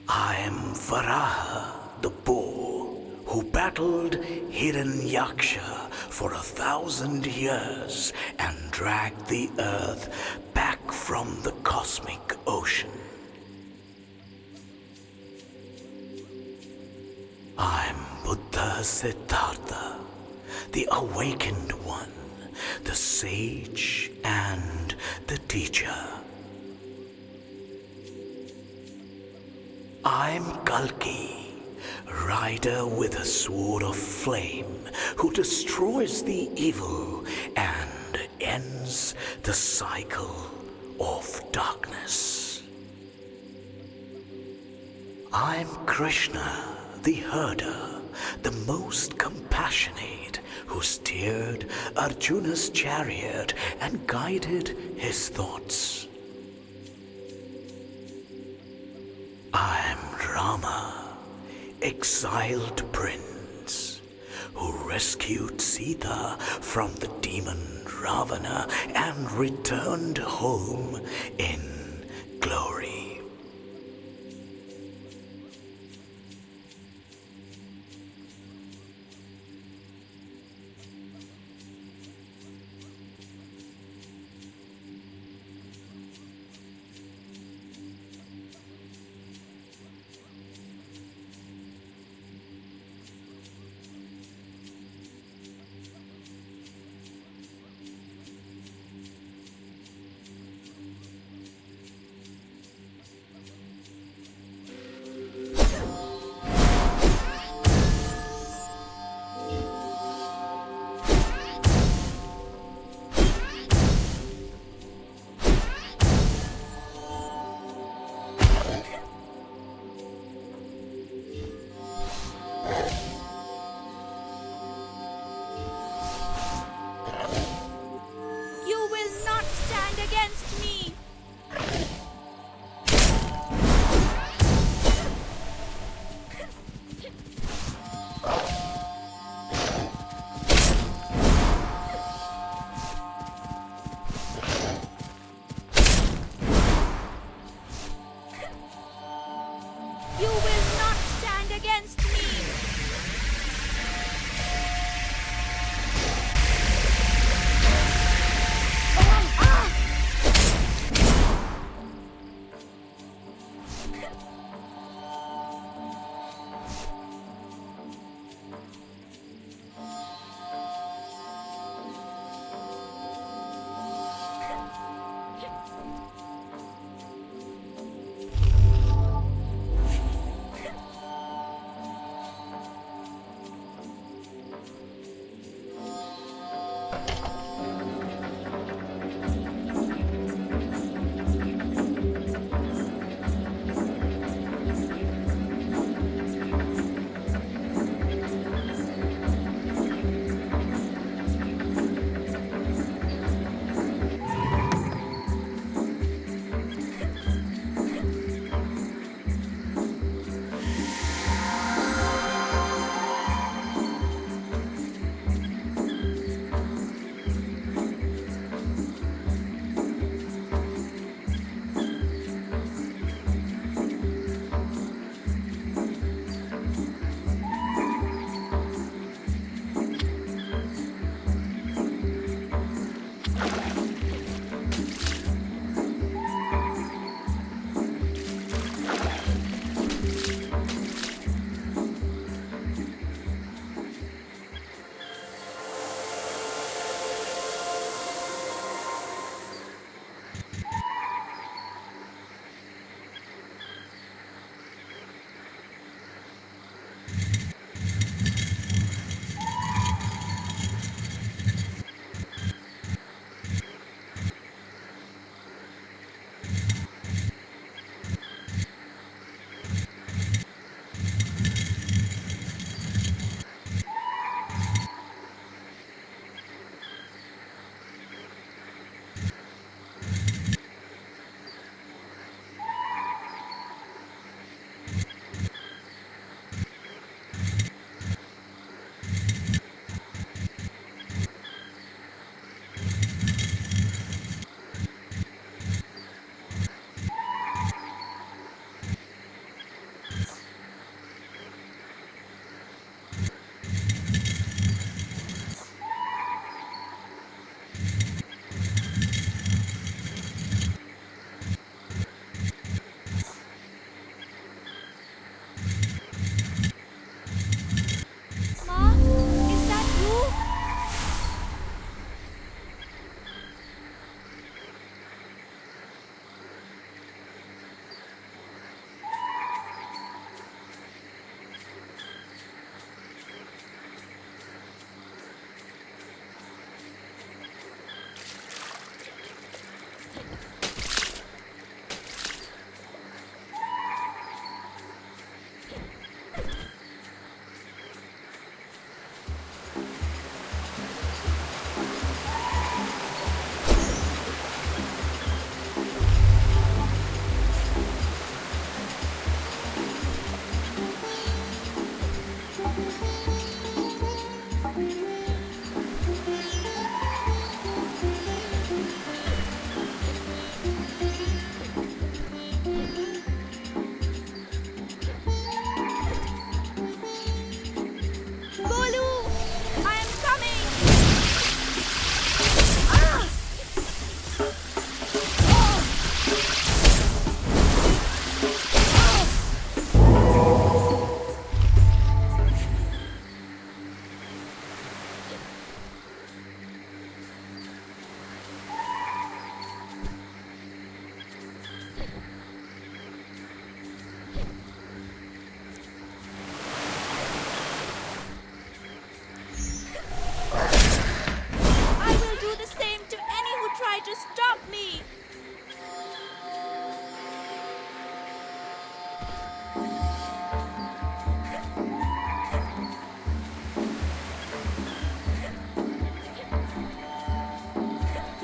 I'm Varaha, the bull, who battled Hiranyaksha for 1,000 years and dragged the earth back from the cosmic ocean. I'm Buddha Siddhartha, the awakened one, the sage and the teacher. I'm Kalki, rider with a sword of flame, who destroys the evil and ends the cycle of darkness. I'm Krishna, the herder, the most compassionate, who steered Arjuna's chariot and guided his thoughts. I'm Rama, exiled prince, who rescued Sita from the demon Ravana and returned home in glory.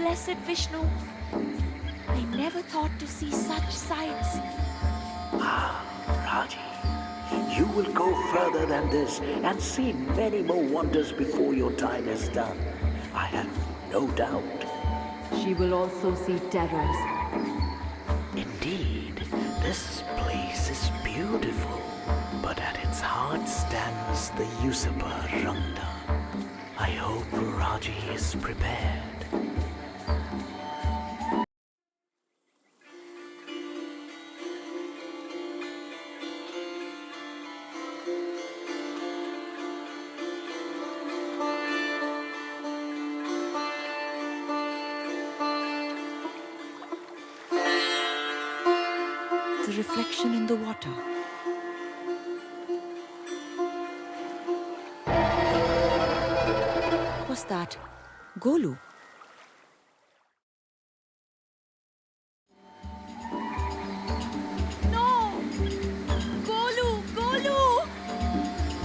blessed Vishnu. I never thought to see such sights. Raji, you will go further than this and see many more wonders before your time is done. I have no doubt. She will also see terrors. Indeed, this place is beautiful, but at its heart stands the usurper Rangda. I hope Raji is prepared. The reflection in the water. What's that? Golu. No! Golu! Golu!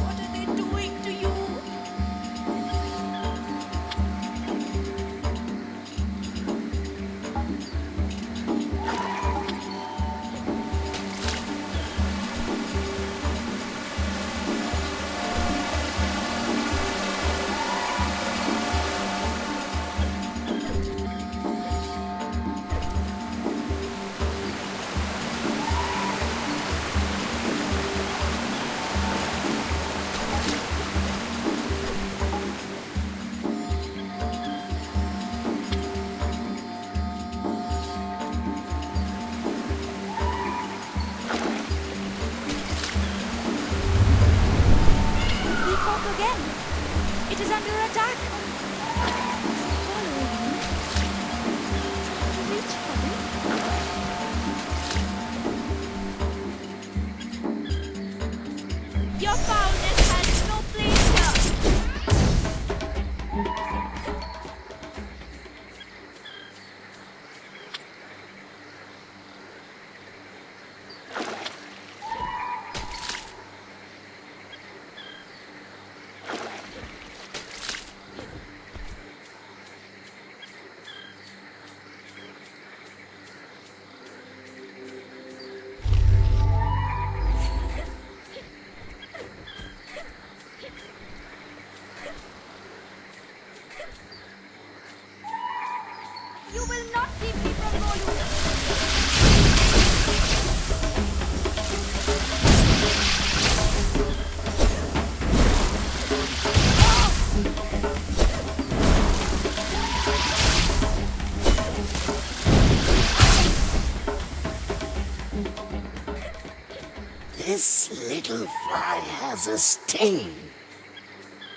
What are they doing to you? Peacock again! It is under attack! Is it following me? Trying to reach for me? Your foulness has no place here! You will not keep me from Golu! This little fly has a sting.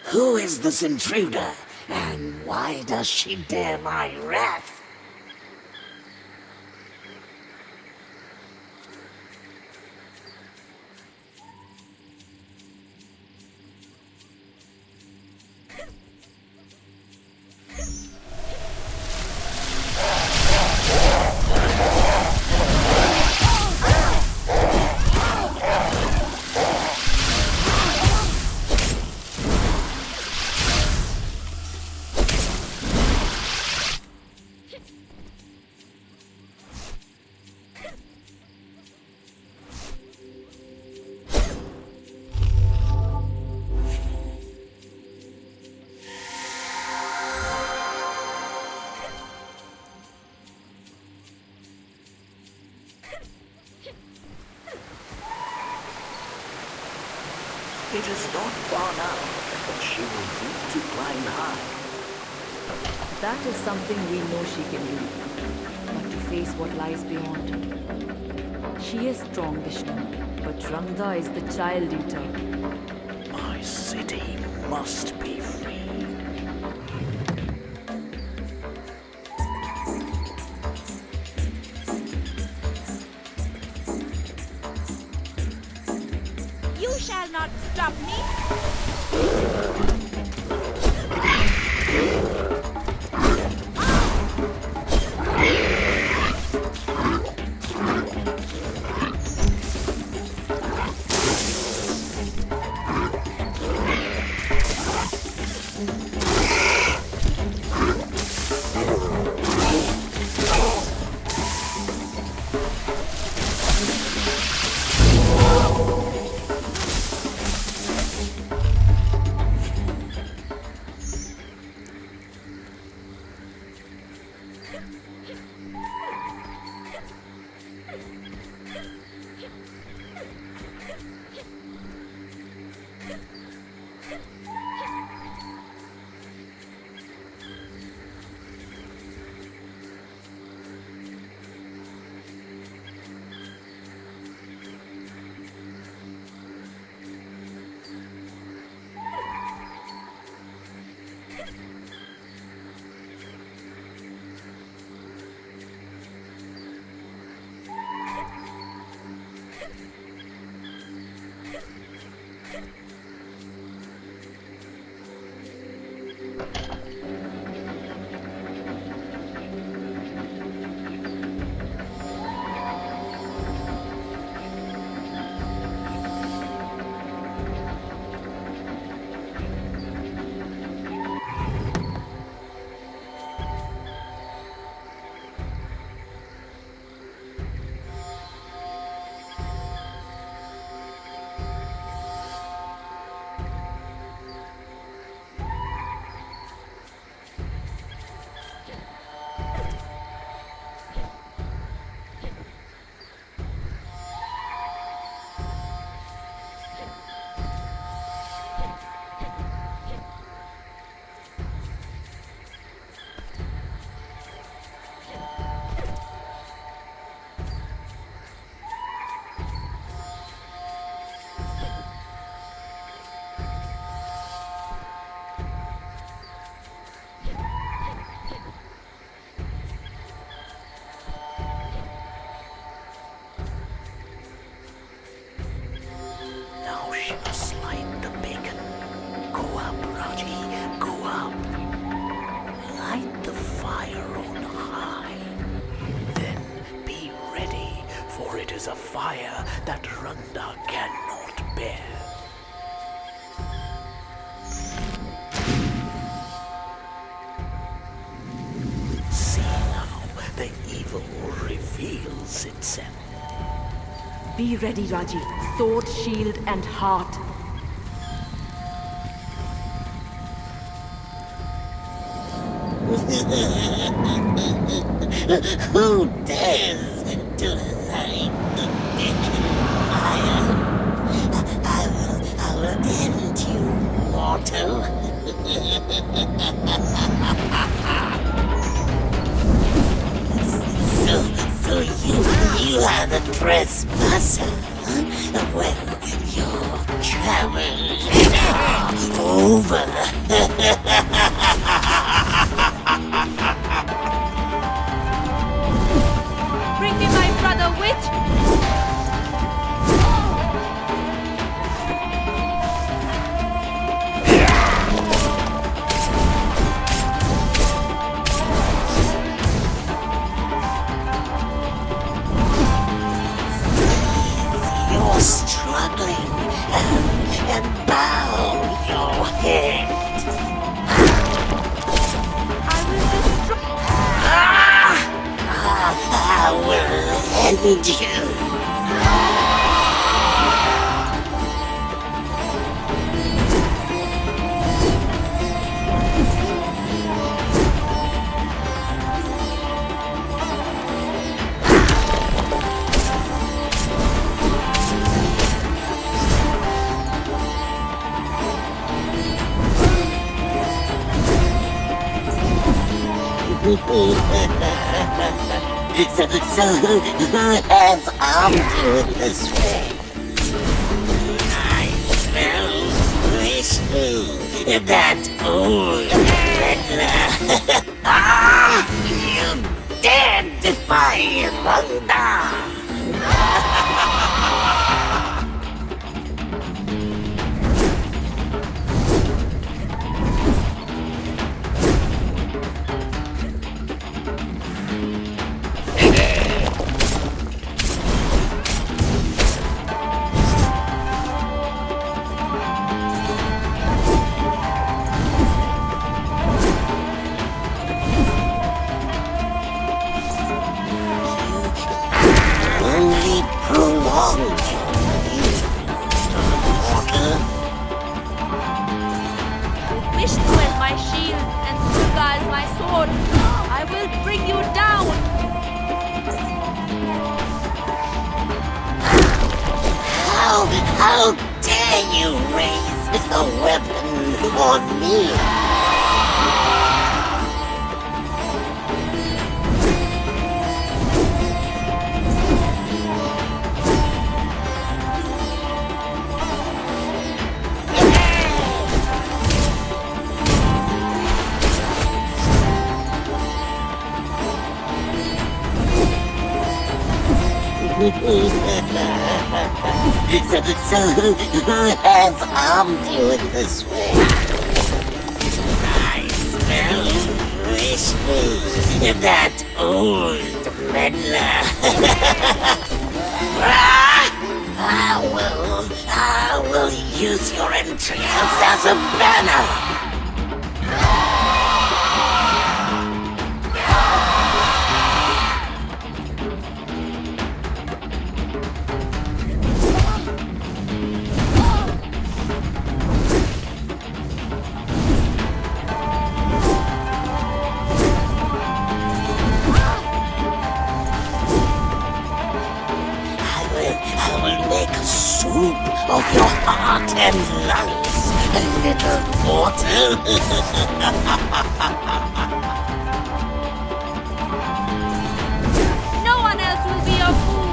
Who is this intruder, and why does she dare my wrath? It is not far now, but she will need to climb high. That is something we know she can do. But to face what lies beyond. She is strong, Vishnu, but Rangda is the child eater. My city must be freed. You shall not stop me! for it is a fire that Runda cannot bear. See now, the evil reveals itself. Be ready, Raji. Sword, shield, and heart. Who dares to light the naked fire? I will end you, mortal. So you are the trespasser. Well, your travels are over. Bring me my brother, witch! You're struggling and bow your head. I will destroy... I will end you. So who has armed you in this way? I smell wishful, that old peddler. You dare defy Runda! Only prolong your order. With Vishnu as my shield and Durga as my sword, I will bring you down! How dare you raise a weapon on me? So who has armed you in this way? I smell wishful, that old peddler. I will use your entrails as a banner. I will make a soup of your heart and lungs, little mortal. No one else will be your food!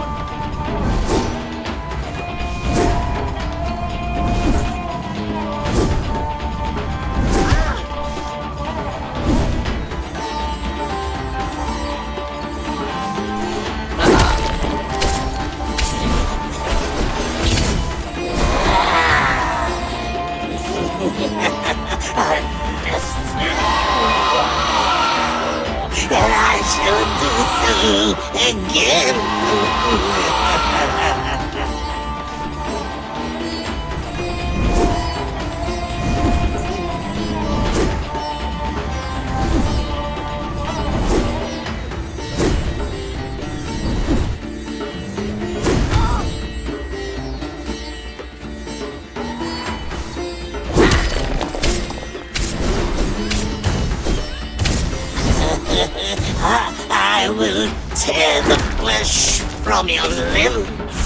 Our destiny I will tear the flesh from your limbs.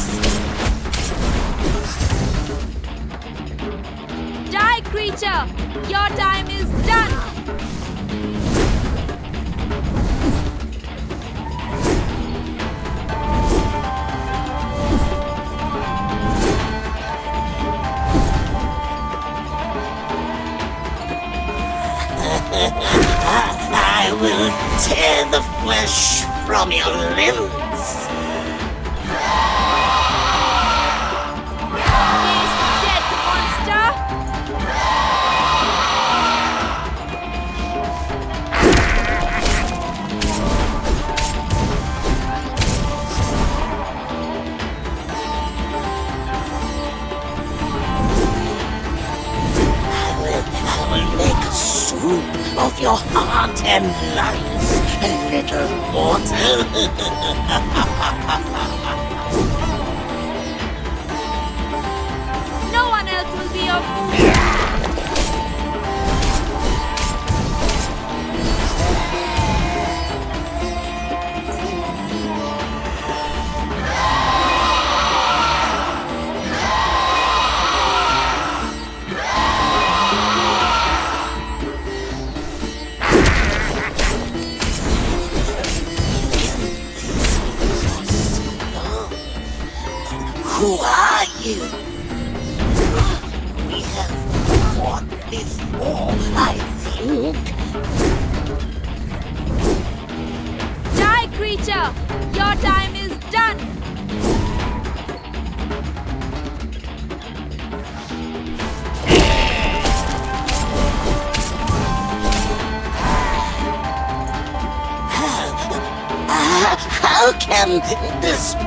Die, creature! Your time is done! I will tear the flesh from your limbs. Taste death, monster! I will make a soup of your heart and lungs, little mortal. No one else will be your food! Who are you? We have fought before, I think. Die, creature! Your time is done! How can this be?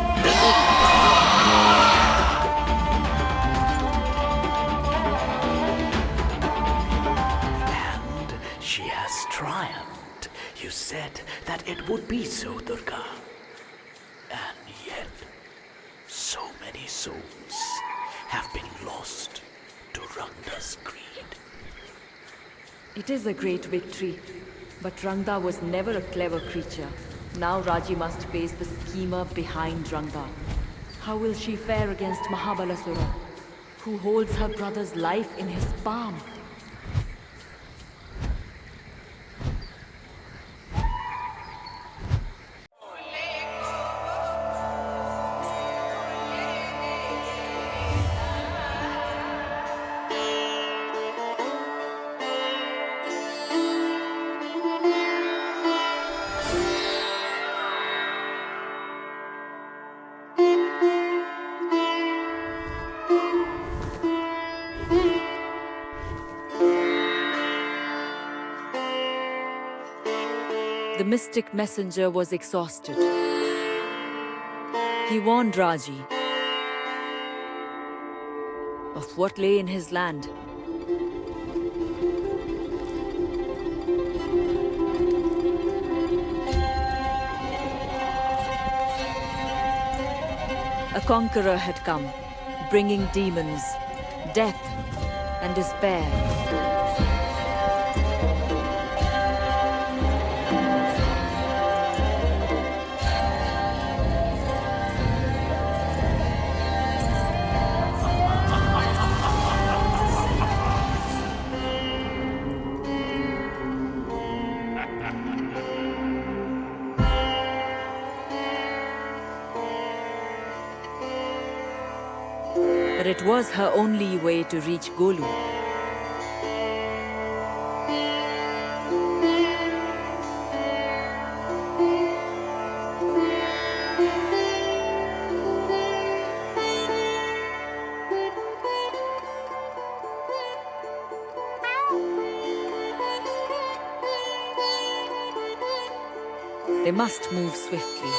And she has triumphed. You said that it would be so, Durga. And yet, so many souls have been lost to Rangda's greed. It is a great victory, but Rangda was never a clever creature. Now Raji must face the schemer behind Rangda. How will she fare against Mahabalasura, who holds her brother's life in his palm? The mystic messenger was exhausted. He warned Raji of what lay in his land. A conqueror had come, bringing demons, death, and despair. But it was her only way to reach Golu. They must move swiftly.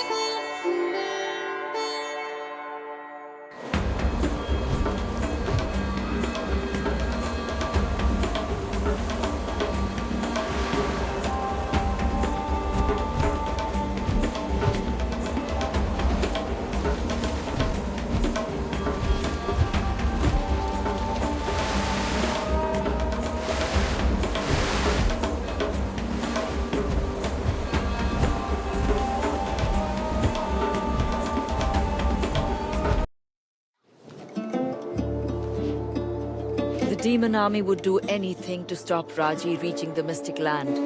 demon army would do anything to stop Raji reaching the mystic land.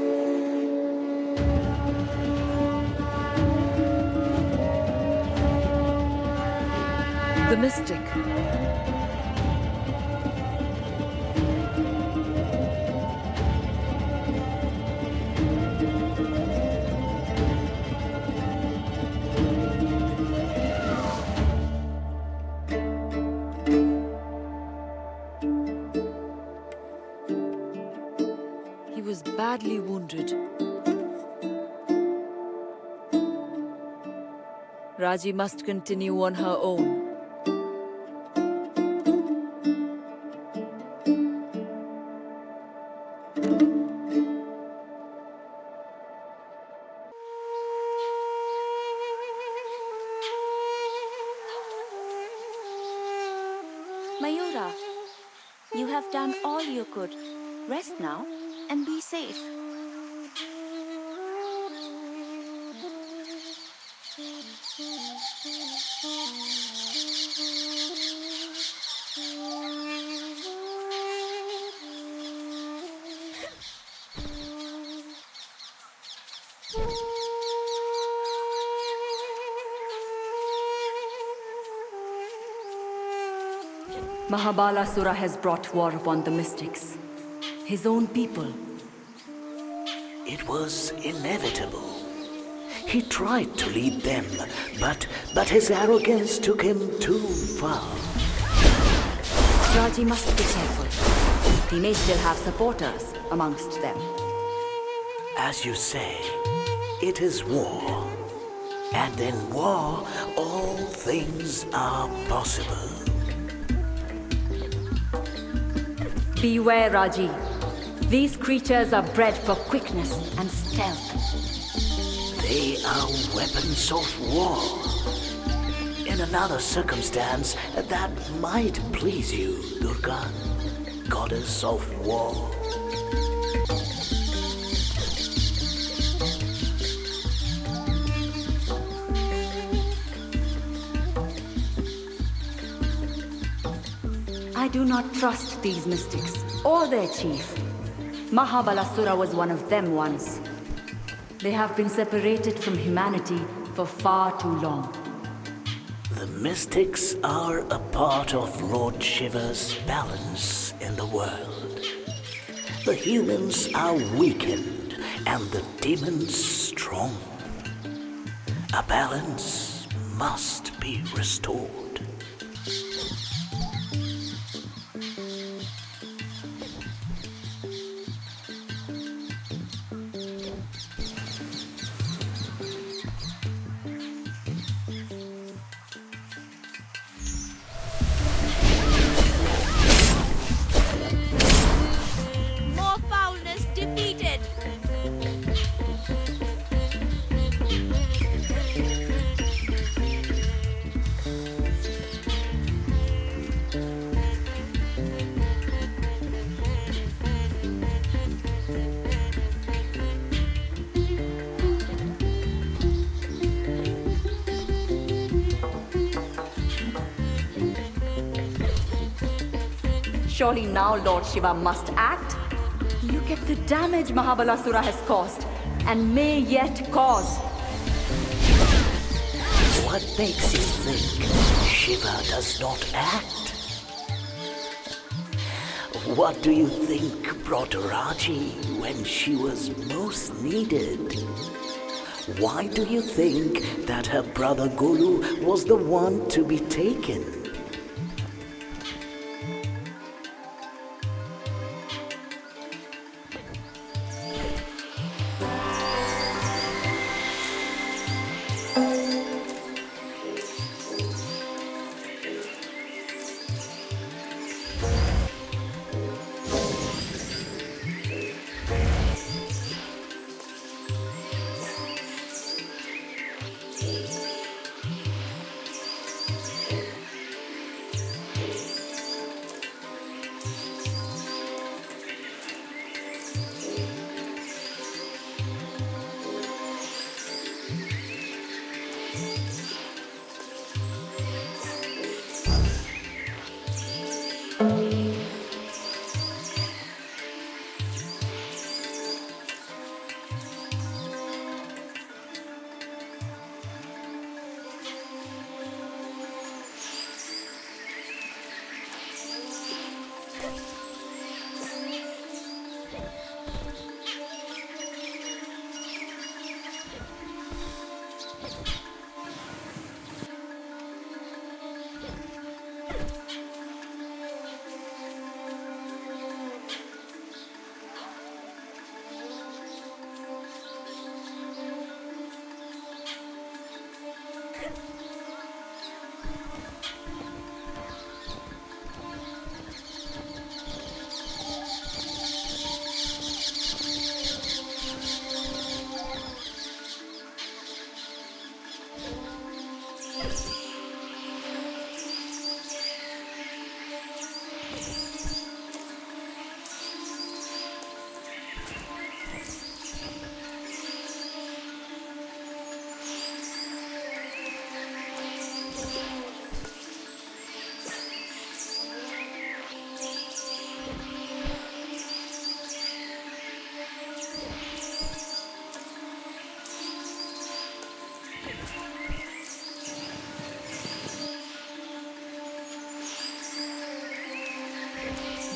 The mystic. He was badly wounded. Raji must continue on her own. Mayura, you have done all you could. Rest now and be safe. Mahabalasura has brought war upon the mystics. His own people. It was inevitable. He tried to lead them, but his arrogance took him too far. Raji must be careful. He may still have supporters amongst them. As you say, it is war. And in war, all things are possible. Beware, Raji. These creatures are bred for quickness and stealth. They are weapons of war. In another circumstance, that might please you, Durga, goddess of war. I do not trust these mystics, or their chief. Mahabalasura was one of them once. They have been separated from humanity for far too long. The mystics are a part of Lord Shiva's balance in the world. The humans are weakened and the demons strong. A balance must be restored. More foulness defeated. Surely now Lord Shiva must act. Look at the damage Mahabalasura has caused, and may yet cause. What makes you think Shiva does not act? What do you think brought Raji when she was most needed? Why do you think that her brother Golu was the one to be taken?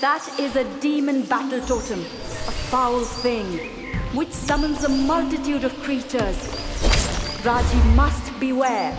That is a demon battle totem, a foul thing, which summons a multitude of creatures. Raji must beware.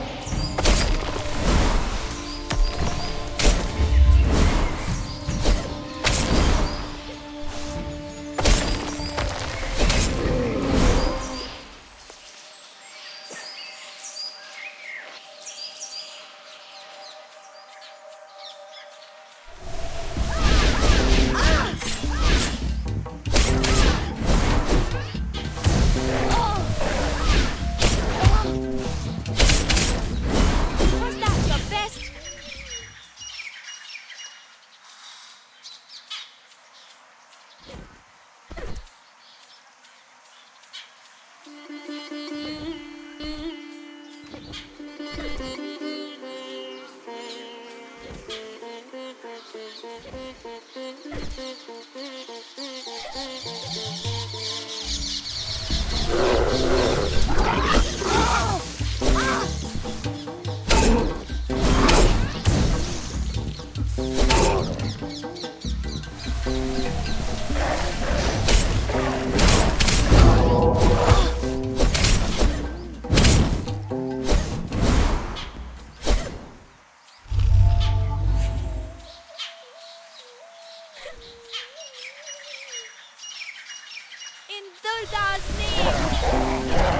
Was that your best? In Durga's name!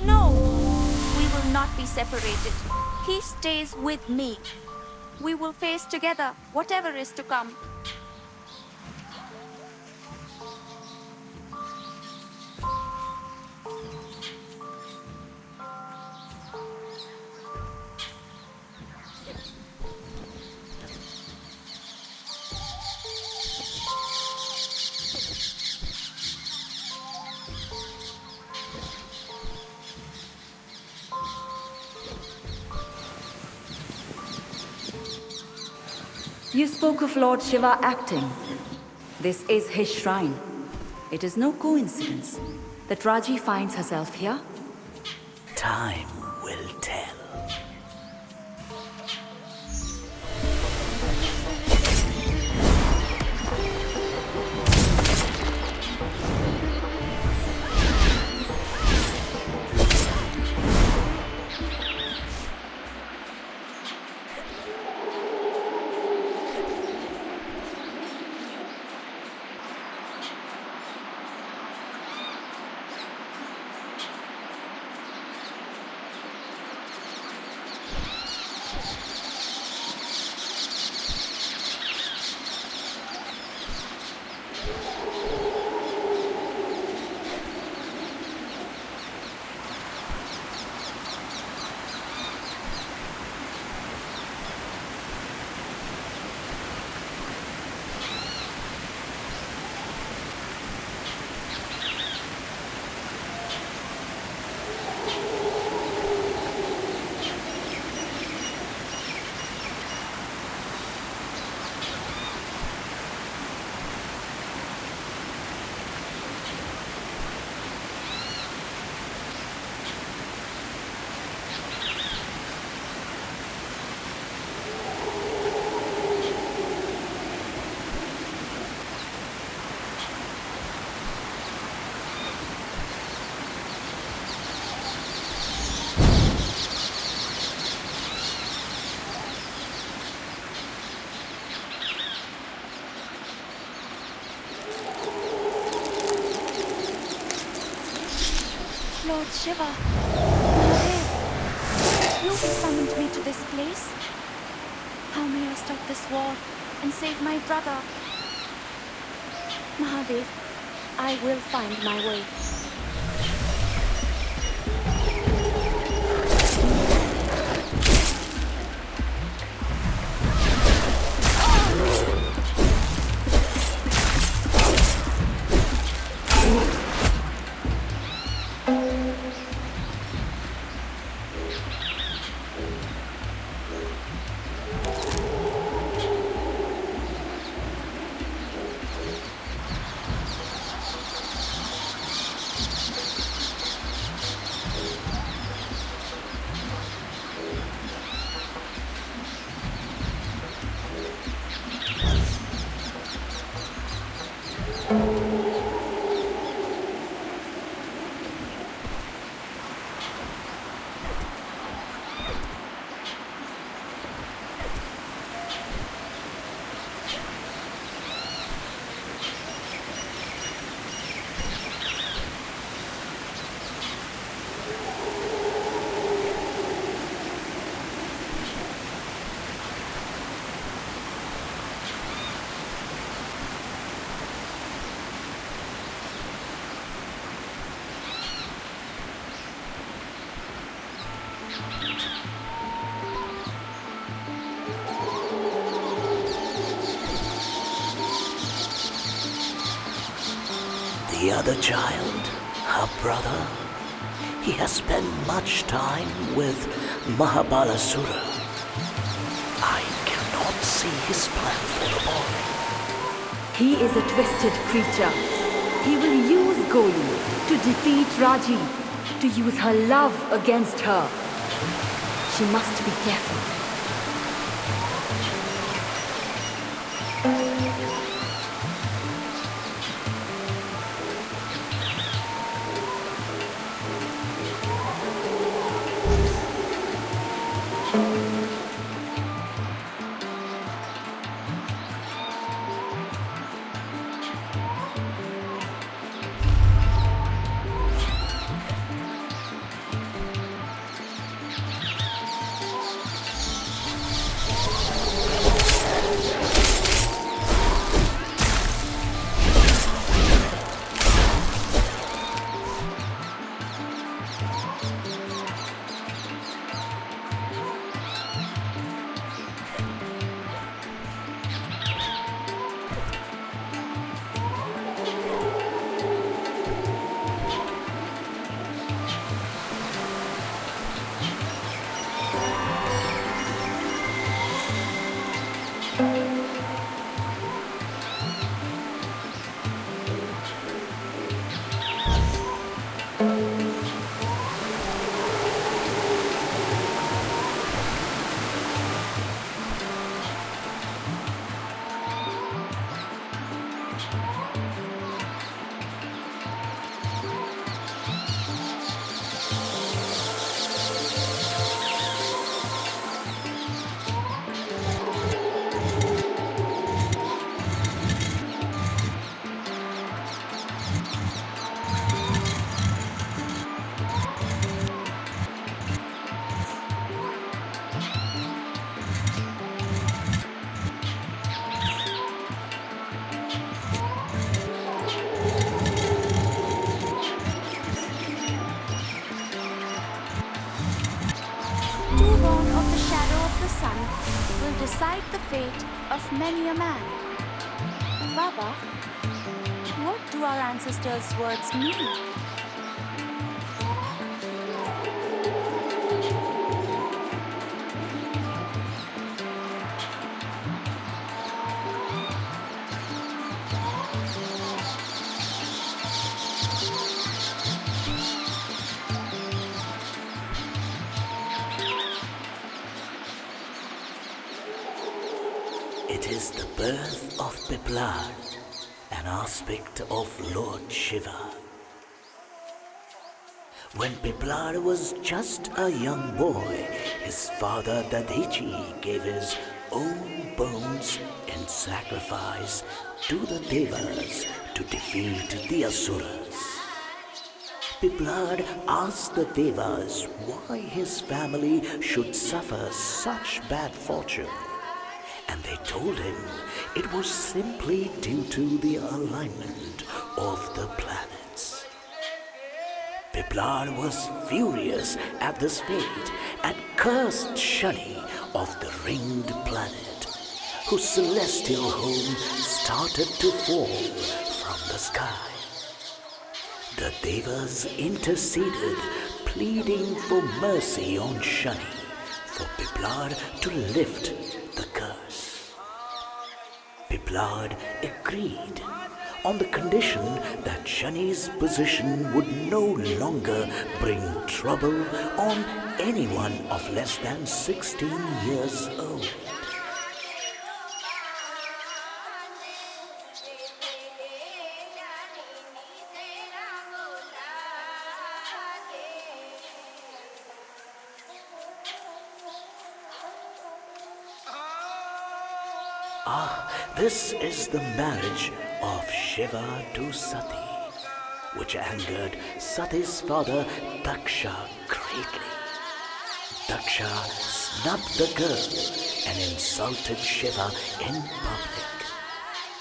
No, we will not be separated. He stays with me. We will face together whatever is to come. You spoke of Lord Shiva acting. This is his shrine. It is no coincidence that Raji finds herself here. Time will tell. Lord Shiva, Mahadev, you summoned me to this place. How may I stop this war and save my brother? Mahadev, I will find my way. The other child, her brother, he has spent much time with Mahabalasura. I cannot see his plan for the boy. He is a twisted creature. He will use Golu to defeat Raji, to use her love against her. She must be careful. decide the fate of many a man. Baba, what do our ancestors' words mean? It is the birth of Biplad, an aspect of Lord Shiva. When Biplad was just a young boy, his father Dadichi gave his own bones in sacrifice to the Devas to defeat the Asuras. Piplad asked the Devas why his family should suffer such bad fortune, and they told him it was simply due to the alignment of the planets. Piplad was furious at this fate and cursed Shani of the ringed planet, whose celestial home started to fall from the sky. The Devas interceded, pleading for mercy on Shani for Piplad to lift the curse. Piplad agreed on the condition that Shani's position would no longer bring trouble on anyone of less than 16 years old. This is the marriage of Shiva to Sati, which angered Sati's father Daksha greatly. Daksha snubbed the girl and insulted Shiva in public.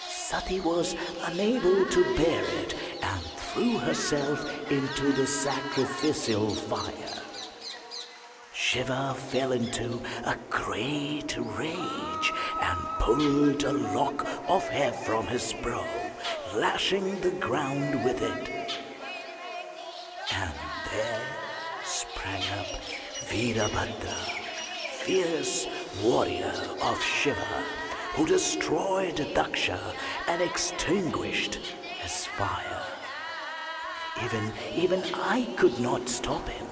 Sati was unable to bear it and threw herself into the sacrificial fire. Shiva fell into a great rage and pulled a lock of hair from his brow, lashing the ground with it. And there sprang up Veerabhadra, fierce warrior of Shiva, who destroyed Daksha and extinguished his fire. Even I could not stop him.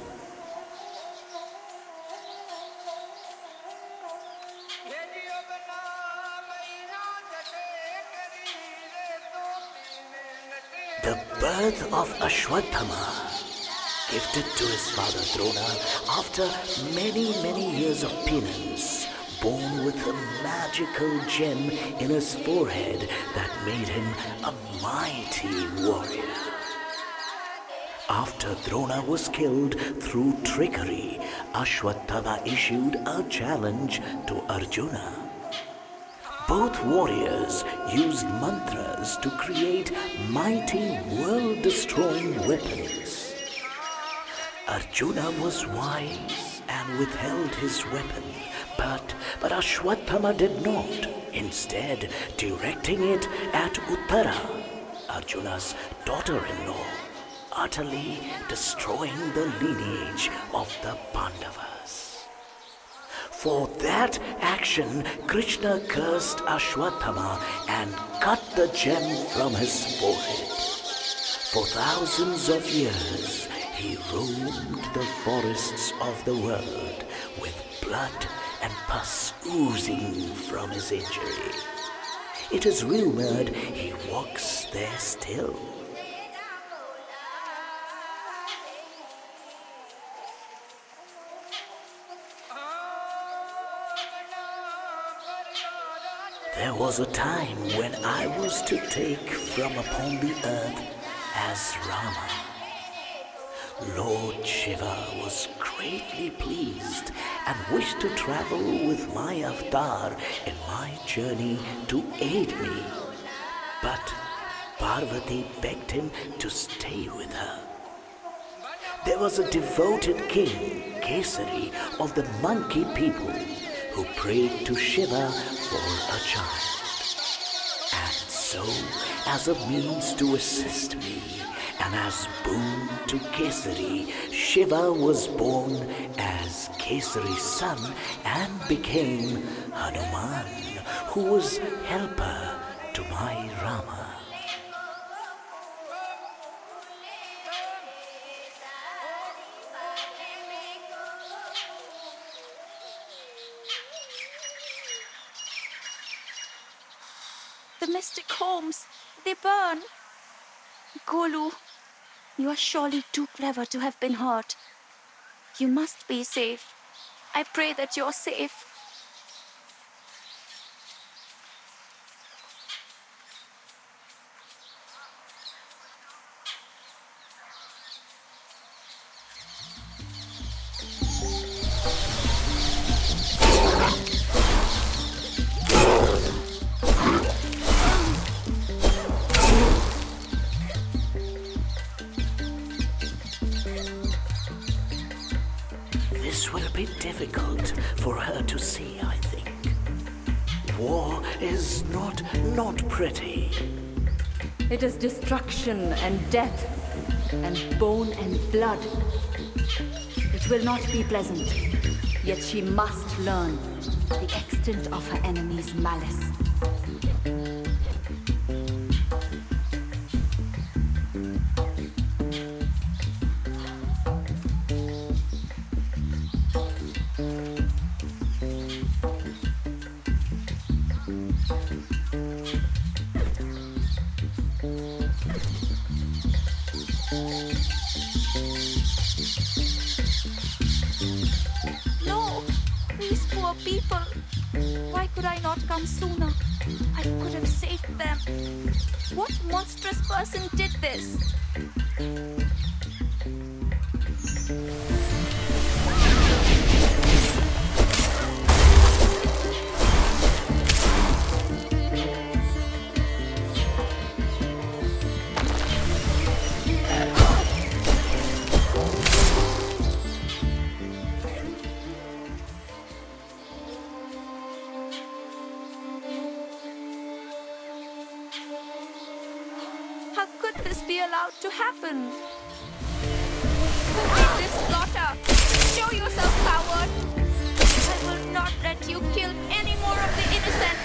The birth of Ashwatthama, gifted to his father Drona after many years of penance, born with a magical gem in his forehead that made him a mighty warrior. After Drona was killed through trickery, Ashwatthama issued a challenge to Arjuna. Both warriors used mantras to create mighty world-destroying weapons. Arjuna was wise and withheld his weapon, but Ashwatthama did not, instead directing it at Uttara, Arjuna's daughter-in-law, utterly destroying the lineage of the Pandavas. For that action, Krishna cursed Ashwatthama and cut the gem from his forehead. For thousands of years, he roamed the forests of the world with blood and pus oozing from his injury. It is rumored he walks there still. There was a time when I was to take from upon the earth as Rama. Lord Shiva was greatly pleased and wished to travel with my avatar in my journey to aid me. But Parvati begged him to stay with her. There was a devoted king, Kesari, of the monkey people, who prayed to Shiva for a child. And so, as a means to assist me, and as boon to Kesari, Shiva was born as Kesari's son and became Hanuman, who was helper to my Rama. The mystic homes, they burn. Golu, you are surely too clever to have been hurt. You must be safe. I pray that you're safe. This will be difficult for her to see, I think. War is not pretty. It is destruction and death, and bone and blood. It will not be pleasant, yet she must learn the extent of her enemy's malice. No! These poor people! Why could I not come sooner? I could have saved them. What monstrous person did this? How could this be allowed to happen? Who did this slaughter? Show yourself, coward! I will not let you kill any more of the innocent!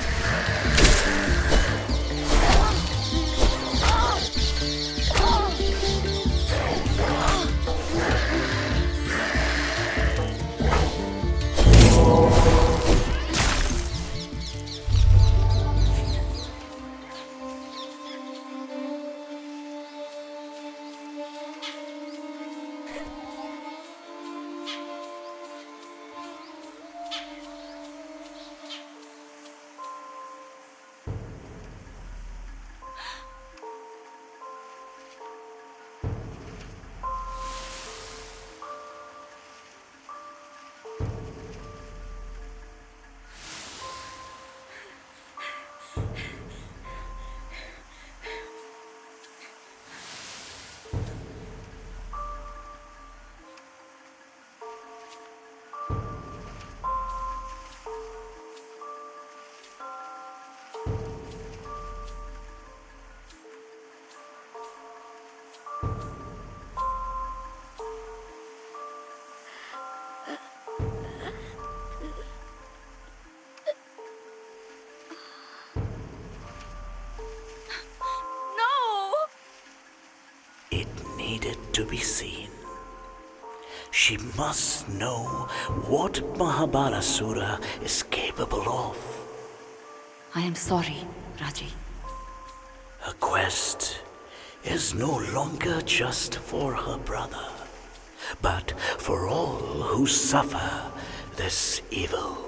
No! It needed to be seen. She must know what Mahabalasura is capable of. I am sorry, Raji. Her quest is no longer just for her brother, but for all who suffer this evil.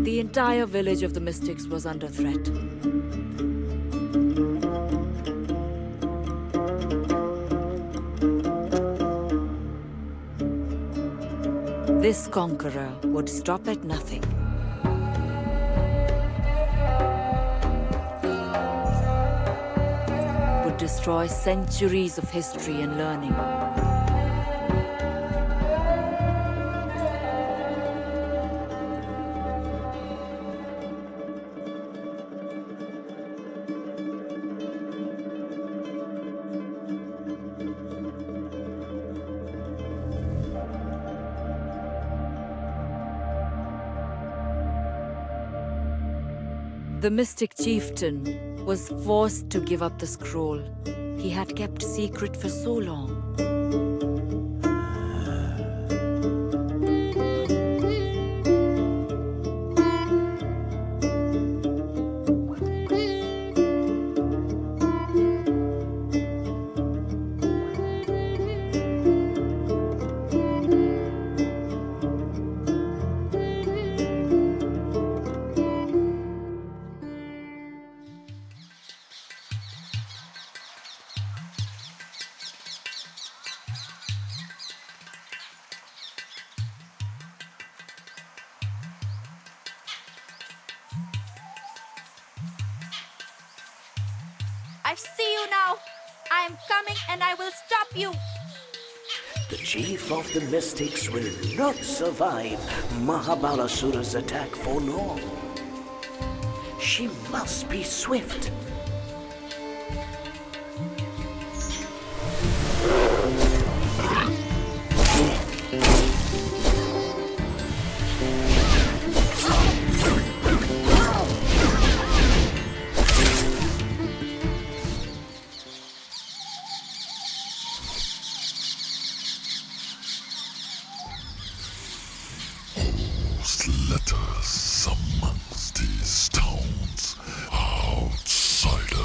The entire village of the mystics was under threat. This conqueror would stop at nothing. Would destroy centuries of history and learning. The mystic chieftain was forced to give up the scroll he had kept secret for so long. I see you now. I am coming and I will stop you. The chief of the mystics will not survive Mahabalasura's attack for long. She must be swift. Let us amongst these towns, outsider.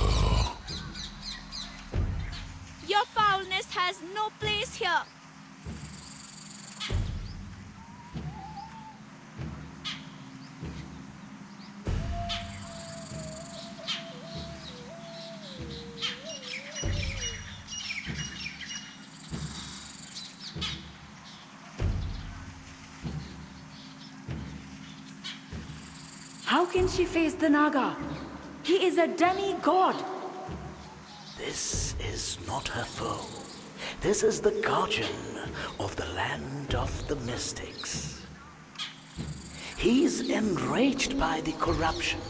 Your foulness has no place here. How can she face the Naga? He is a demigod. This is not her foe. This is the guardian of the land of the mystics. He's enraged by the corruption,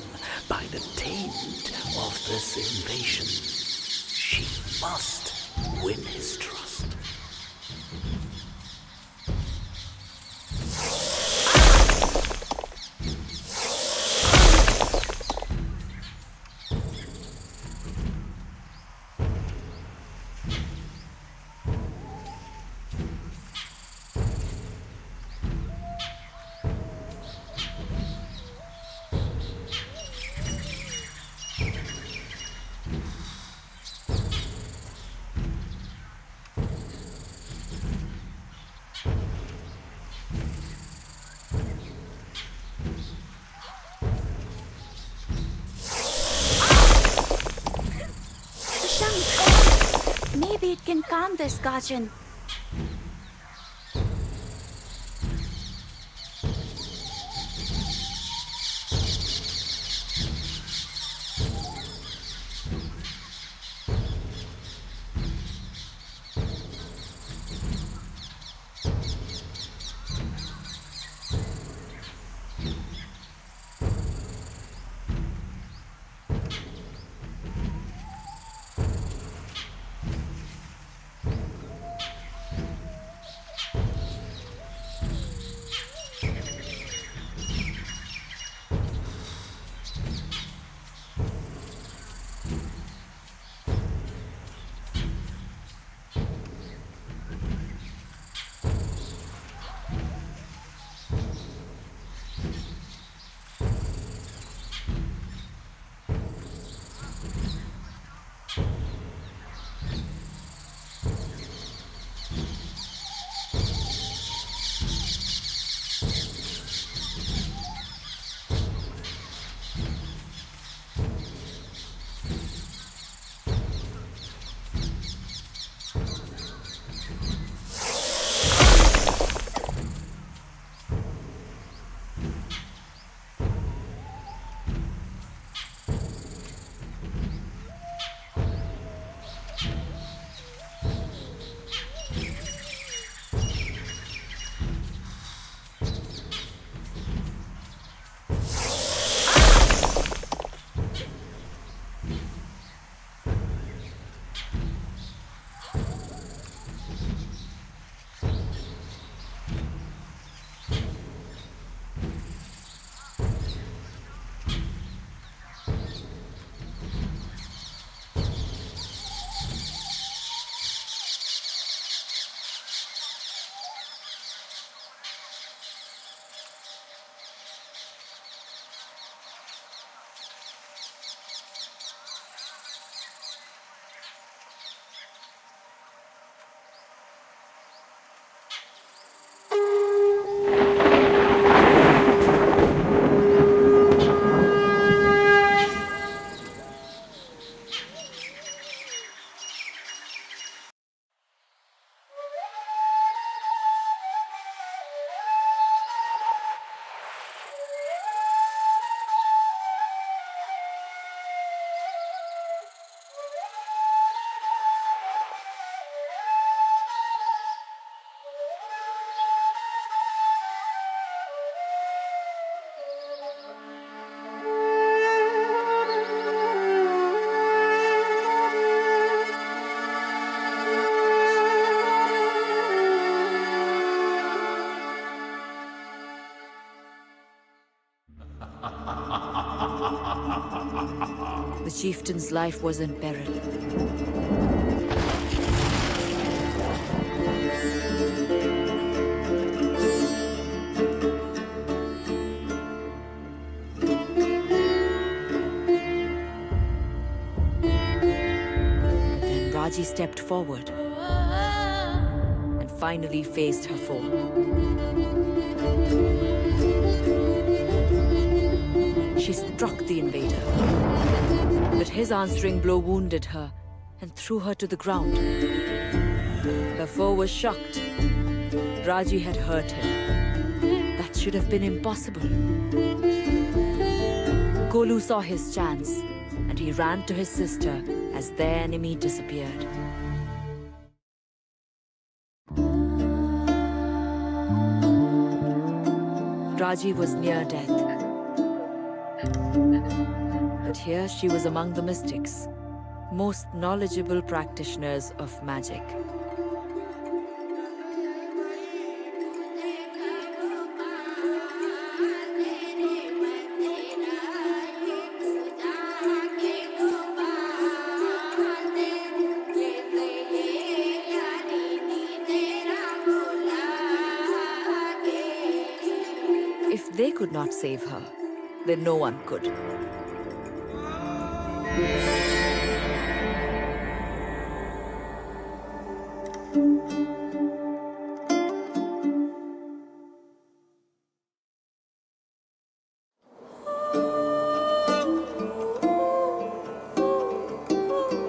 by the taint of this invasion. She must win his trust. Maybe it can calm this guardian. The chieftain's life was in peril. But then Raji stepped forward and finally faced her foe. She struck the invader, but his answering blow wounded her and threw her to the ground. Her foe was shocked. Raji had hurt him. That should have been impossible. Golu saw his chance, and he ran to his sister as their enemy disappeared. Raji was near death. But here she was among the mystics, most knowledgeable practitioners of magic. If they could not save her, then no one could.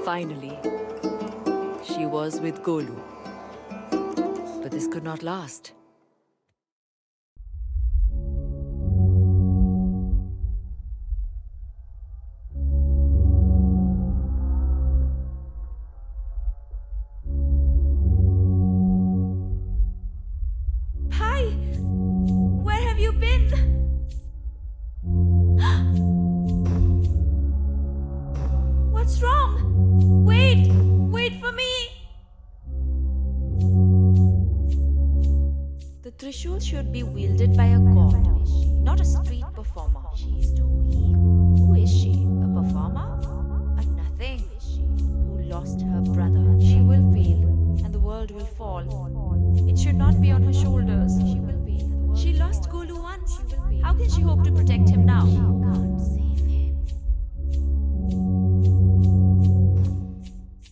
Finally, she was with Golu. But this could not last. Hi! Where have you been? What's wrong? Wait! Wait for me! The Trishul should be wielded by a god, not a street performer. She's too weak. Who is she? A performer? A nothing. Who lost her brother? She will feel, and the world will fall. It should not be on her shoulders. She will feel. She lost Golu once. How can she hope to protect him now? She can't save him.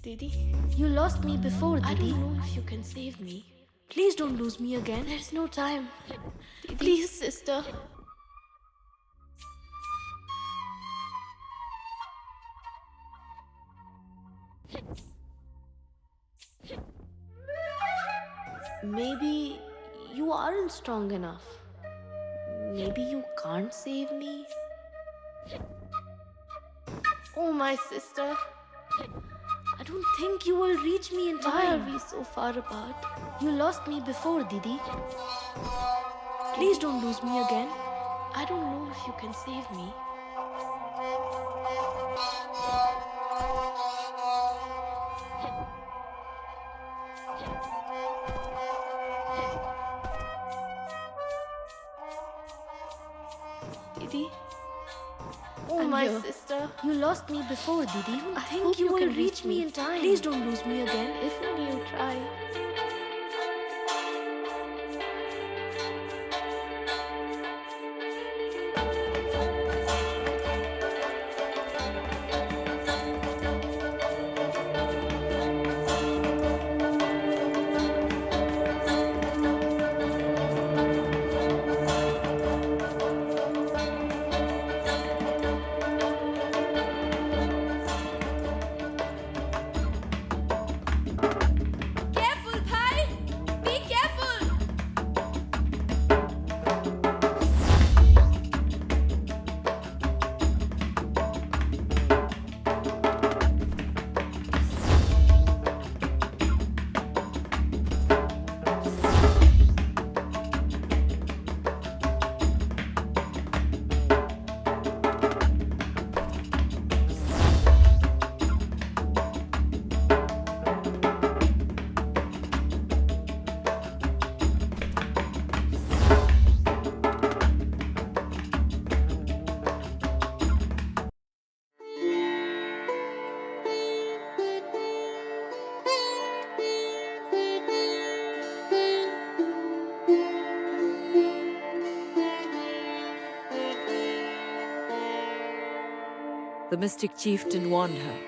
Didi, you lost me before, Didi. I don't know if you can save me. Please don't lose me again. There's no time. Didi. Please, sister. Maybe you aren't strong enough. Maybe you can't save me. Oh, my sister. I don't think you will reach me in time. Why are we so far apart? You lost me before, Didi. Please don't lose me again. I don't know if you can save me. Didi? Oh, my sister. You lost me before, Didi. I think you will reach me in time. Please don't lose me again. If only you try. The mystic chieftain warned her.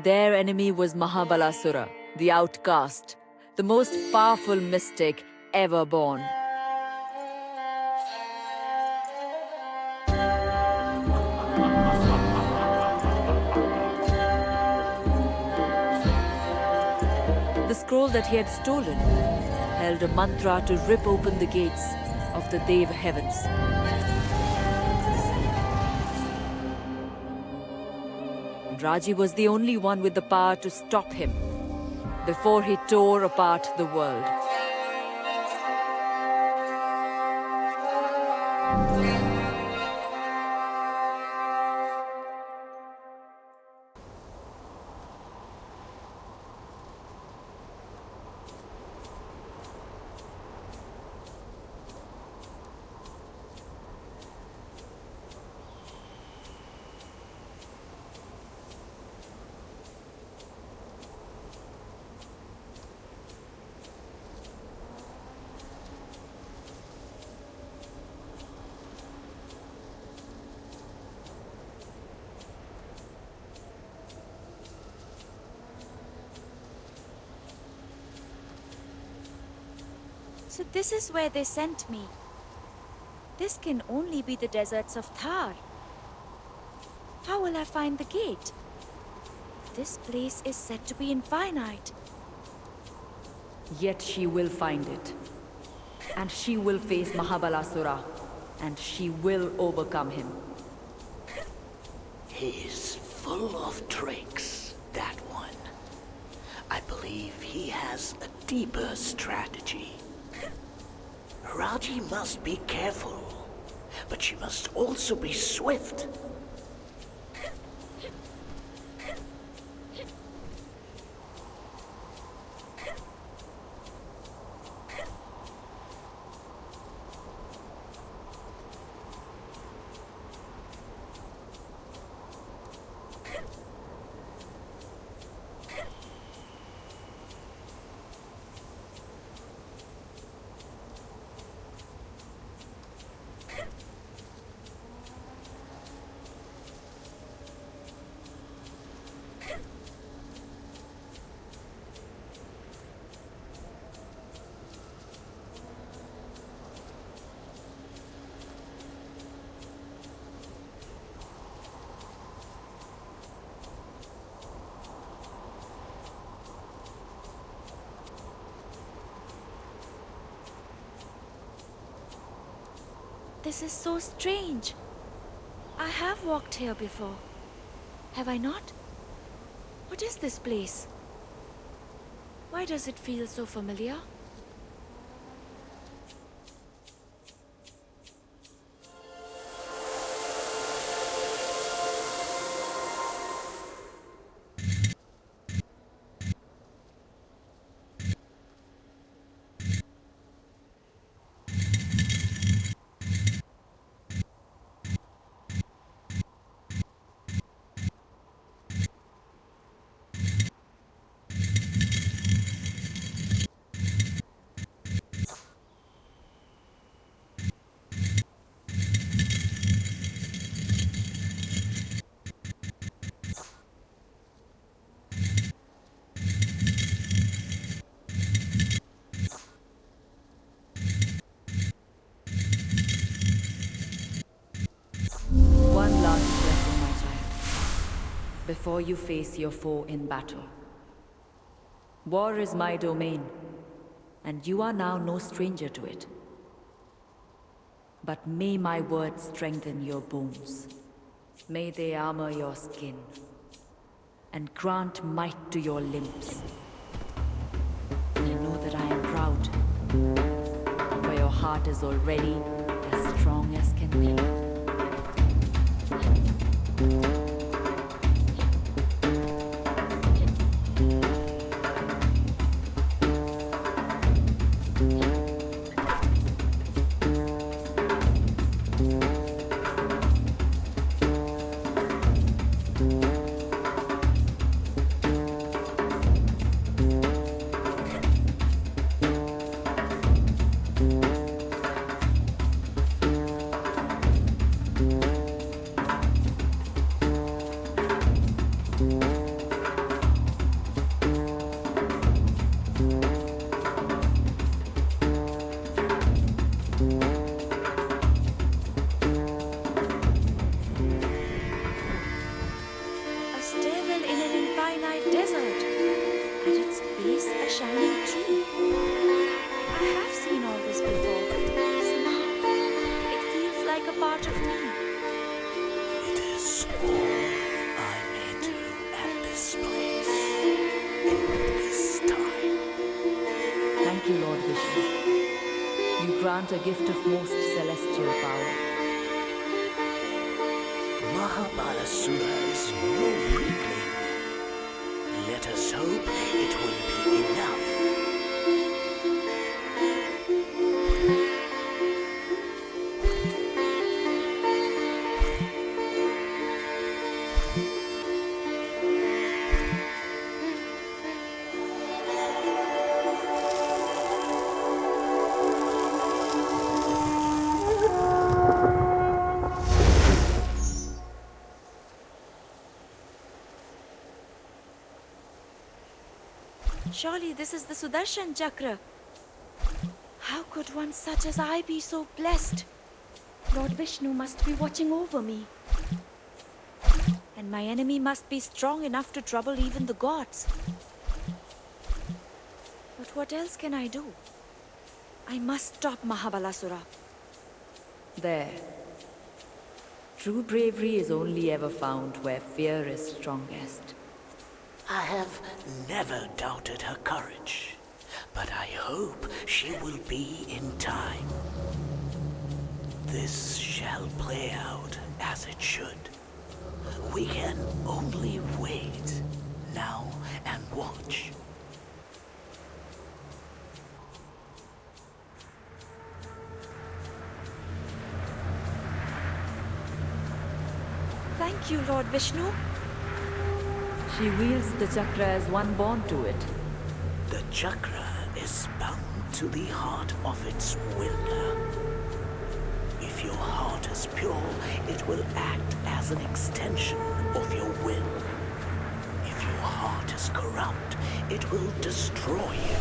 Their enemy was Mahabalasura, the outcast, the most powerful mystic ever born. The scroll that he had stolen held a mantra to rip open the gates of the Dev heavens. Raji was the only one with the power to stop him before he tore apart the world. So this is where they sent me. This can only be the deserts of Thar. How will I find the gate? This place is said to be infinite. Yet she will find it. And she will face Mahabalasura. And she will overcome him. He's full of tricks, that one. I believe he has a deeper strategy. Raji must be careful, but she must also be swift. This is so strange. I have walked here before. Have I not? What is this place? Why does it feel so familiar? One last lesson, my child, before you face your foe in battle. War is my domain, and you are now no stranger to it. But may my words strengthen your bones. May they armor your skin, and grant might to your limbs. You know that I am proud, for your heart is already as strong as can be. in an infinite desert. At its base, a shining tree. I have seen all this before, but somehow it feels like a part of me. It is all I may do at this place, in this time. Thank you, Lord Vishnu. You grant a gift of most celestial power. Mahabalasura is no weakling. Let us hope it will be enough. Surely this is the Sudarshan Chakra. How could one such as I be so blessed? Lord Vishnu must be watching over me. And my enemy must be strong enough to trouble even the gods. But what else can I do? I must stop Mahabalasura. There. True bravery is only ever found where fear is strongest. I have never doubted her courage, but I hope she will be in time. This shall play out as it should. We can only wait now and watch. Thank you, Lord Vishnu. She wields the chakra as one born to it. The chakra is bound to the heart of its wielder. If your heart is pure, it will act as an extension of your will. If your heart is corrupt, it will destroy you.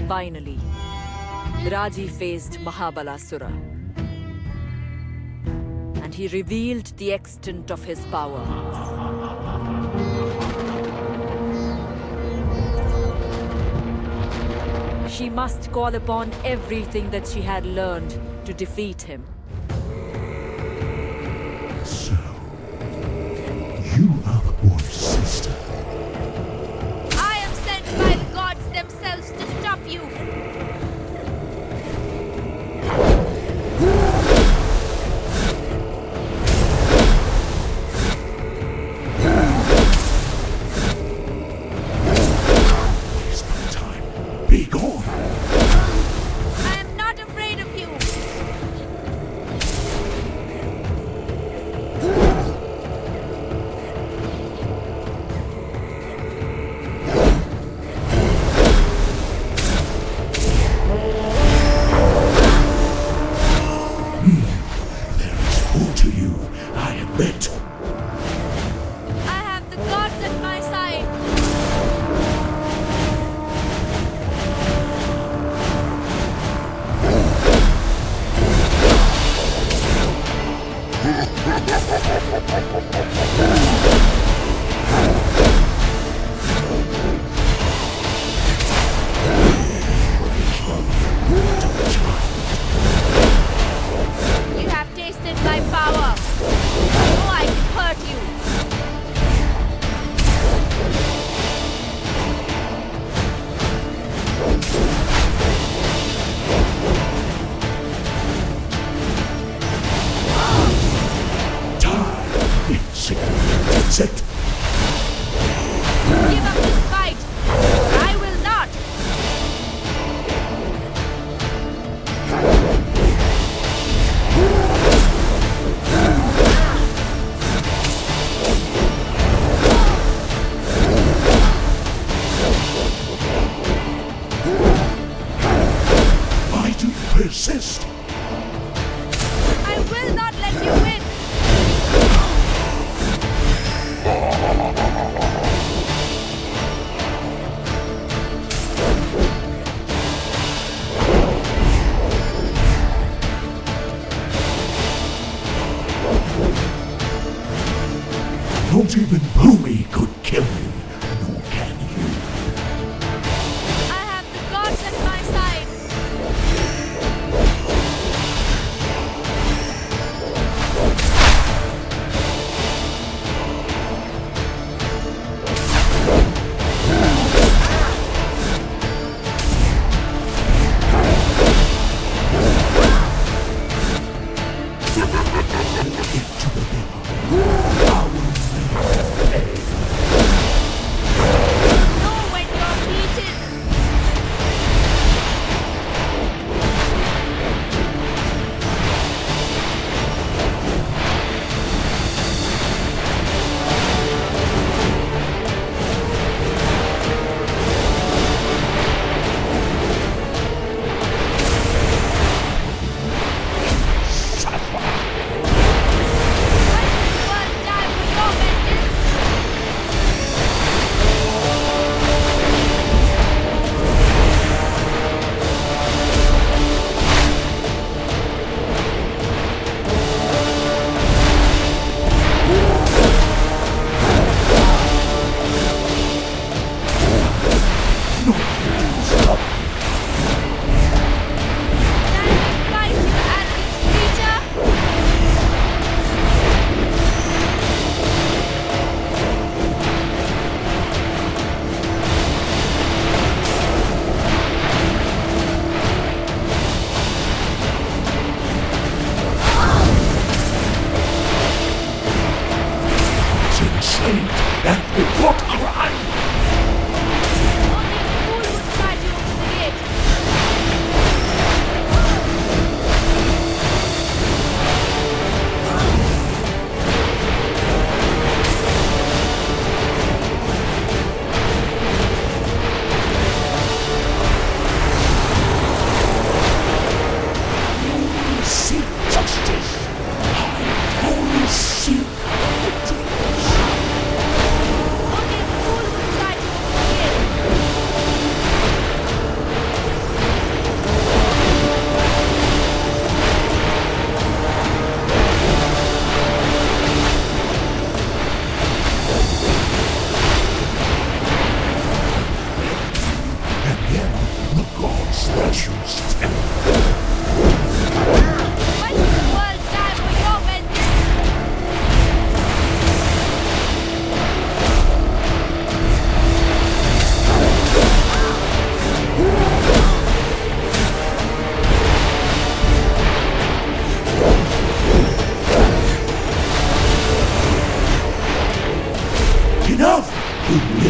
Finally, Raji faced Mahabalasura. And he revealed the extent of his power. She must call upon everything that she had learned to defeat him. So, you are the boy's sister. I am sent by the gods themselves to stop you.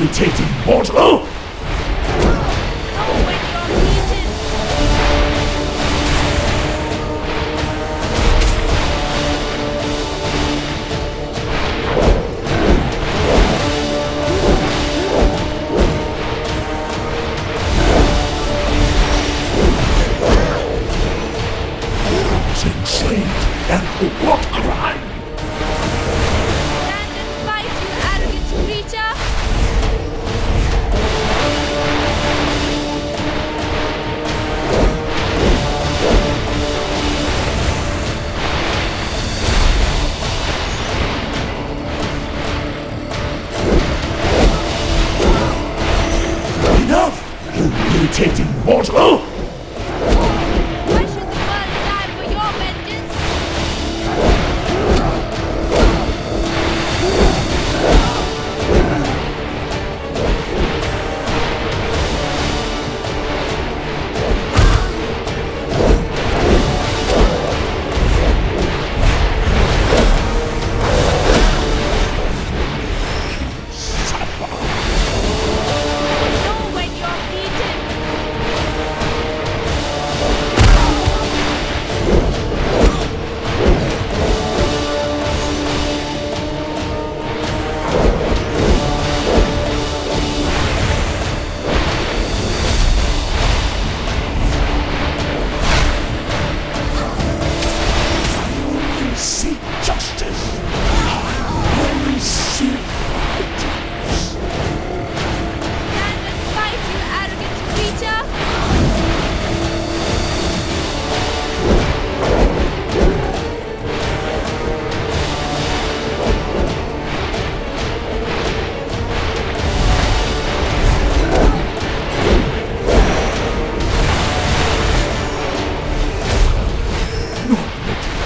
irritating mortal! Enslaved, and for what crime? Stand and fight, you arrogant creature! Enough, you irritating mortal! Why should the world die for your vengeance? Know when you're beaten. Seek justice! Only seek righteousness! Stand and fight, you arrogant creature!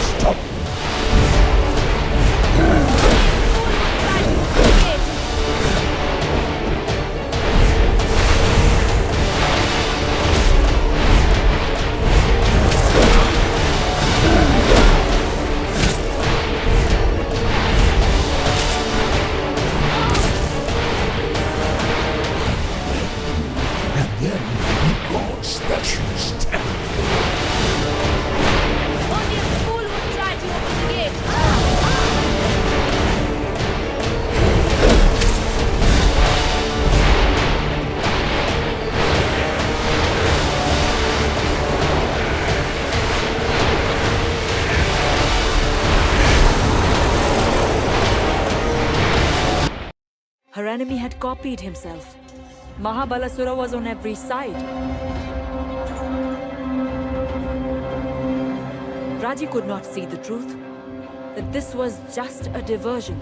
Stop! Try to escape. And then the gods that you stand. Only a fool would try to open the gate. Her enemy had copied himself. Mahabalasura was on every side. Raji could not see the truth, that this was just a diversion.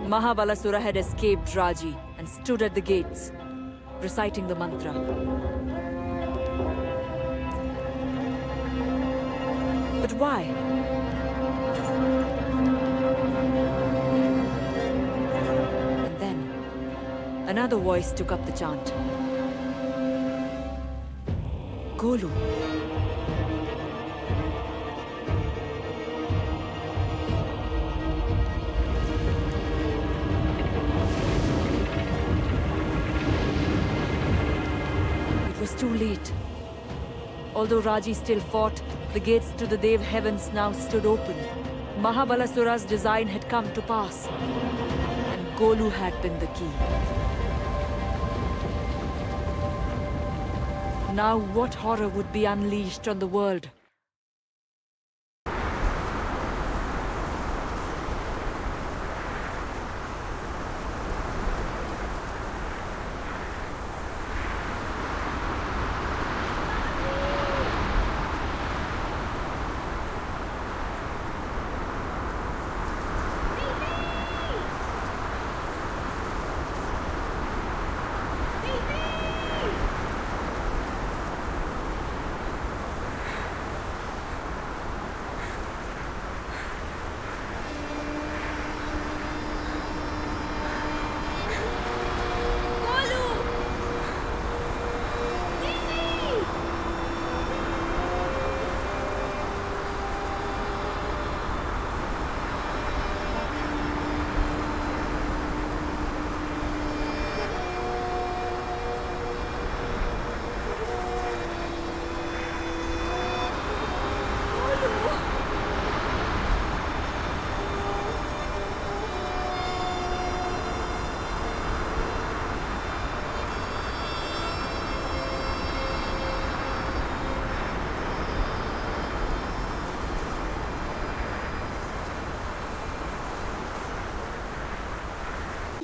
Mahabalasura had escaped Raji and stood at the gates, reciting the mantra. But why? And then, another voice took up the chant. Golu. It was too late. Although Raji still fought, the gates to the Dev heavens now stood open. Mahabalasura's design had come to pass, and Golu had been the key. Now what horror would be unleashed on the world?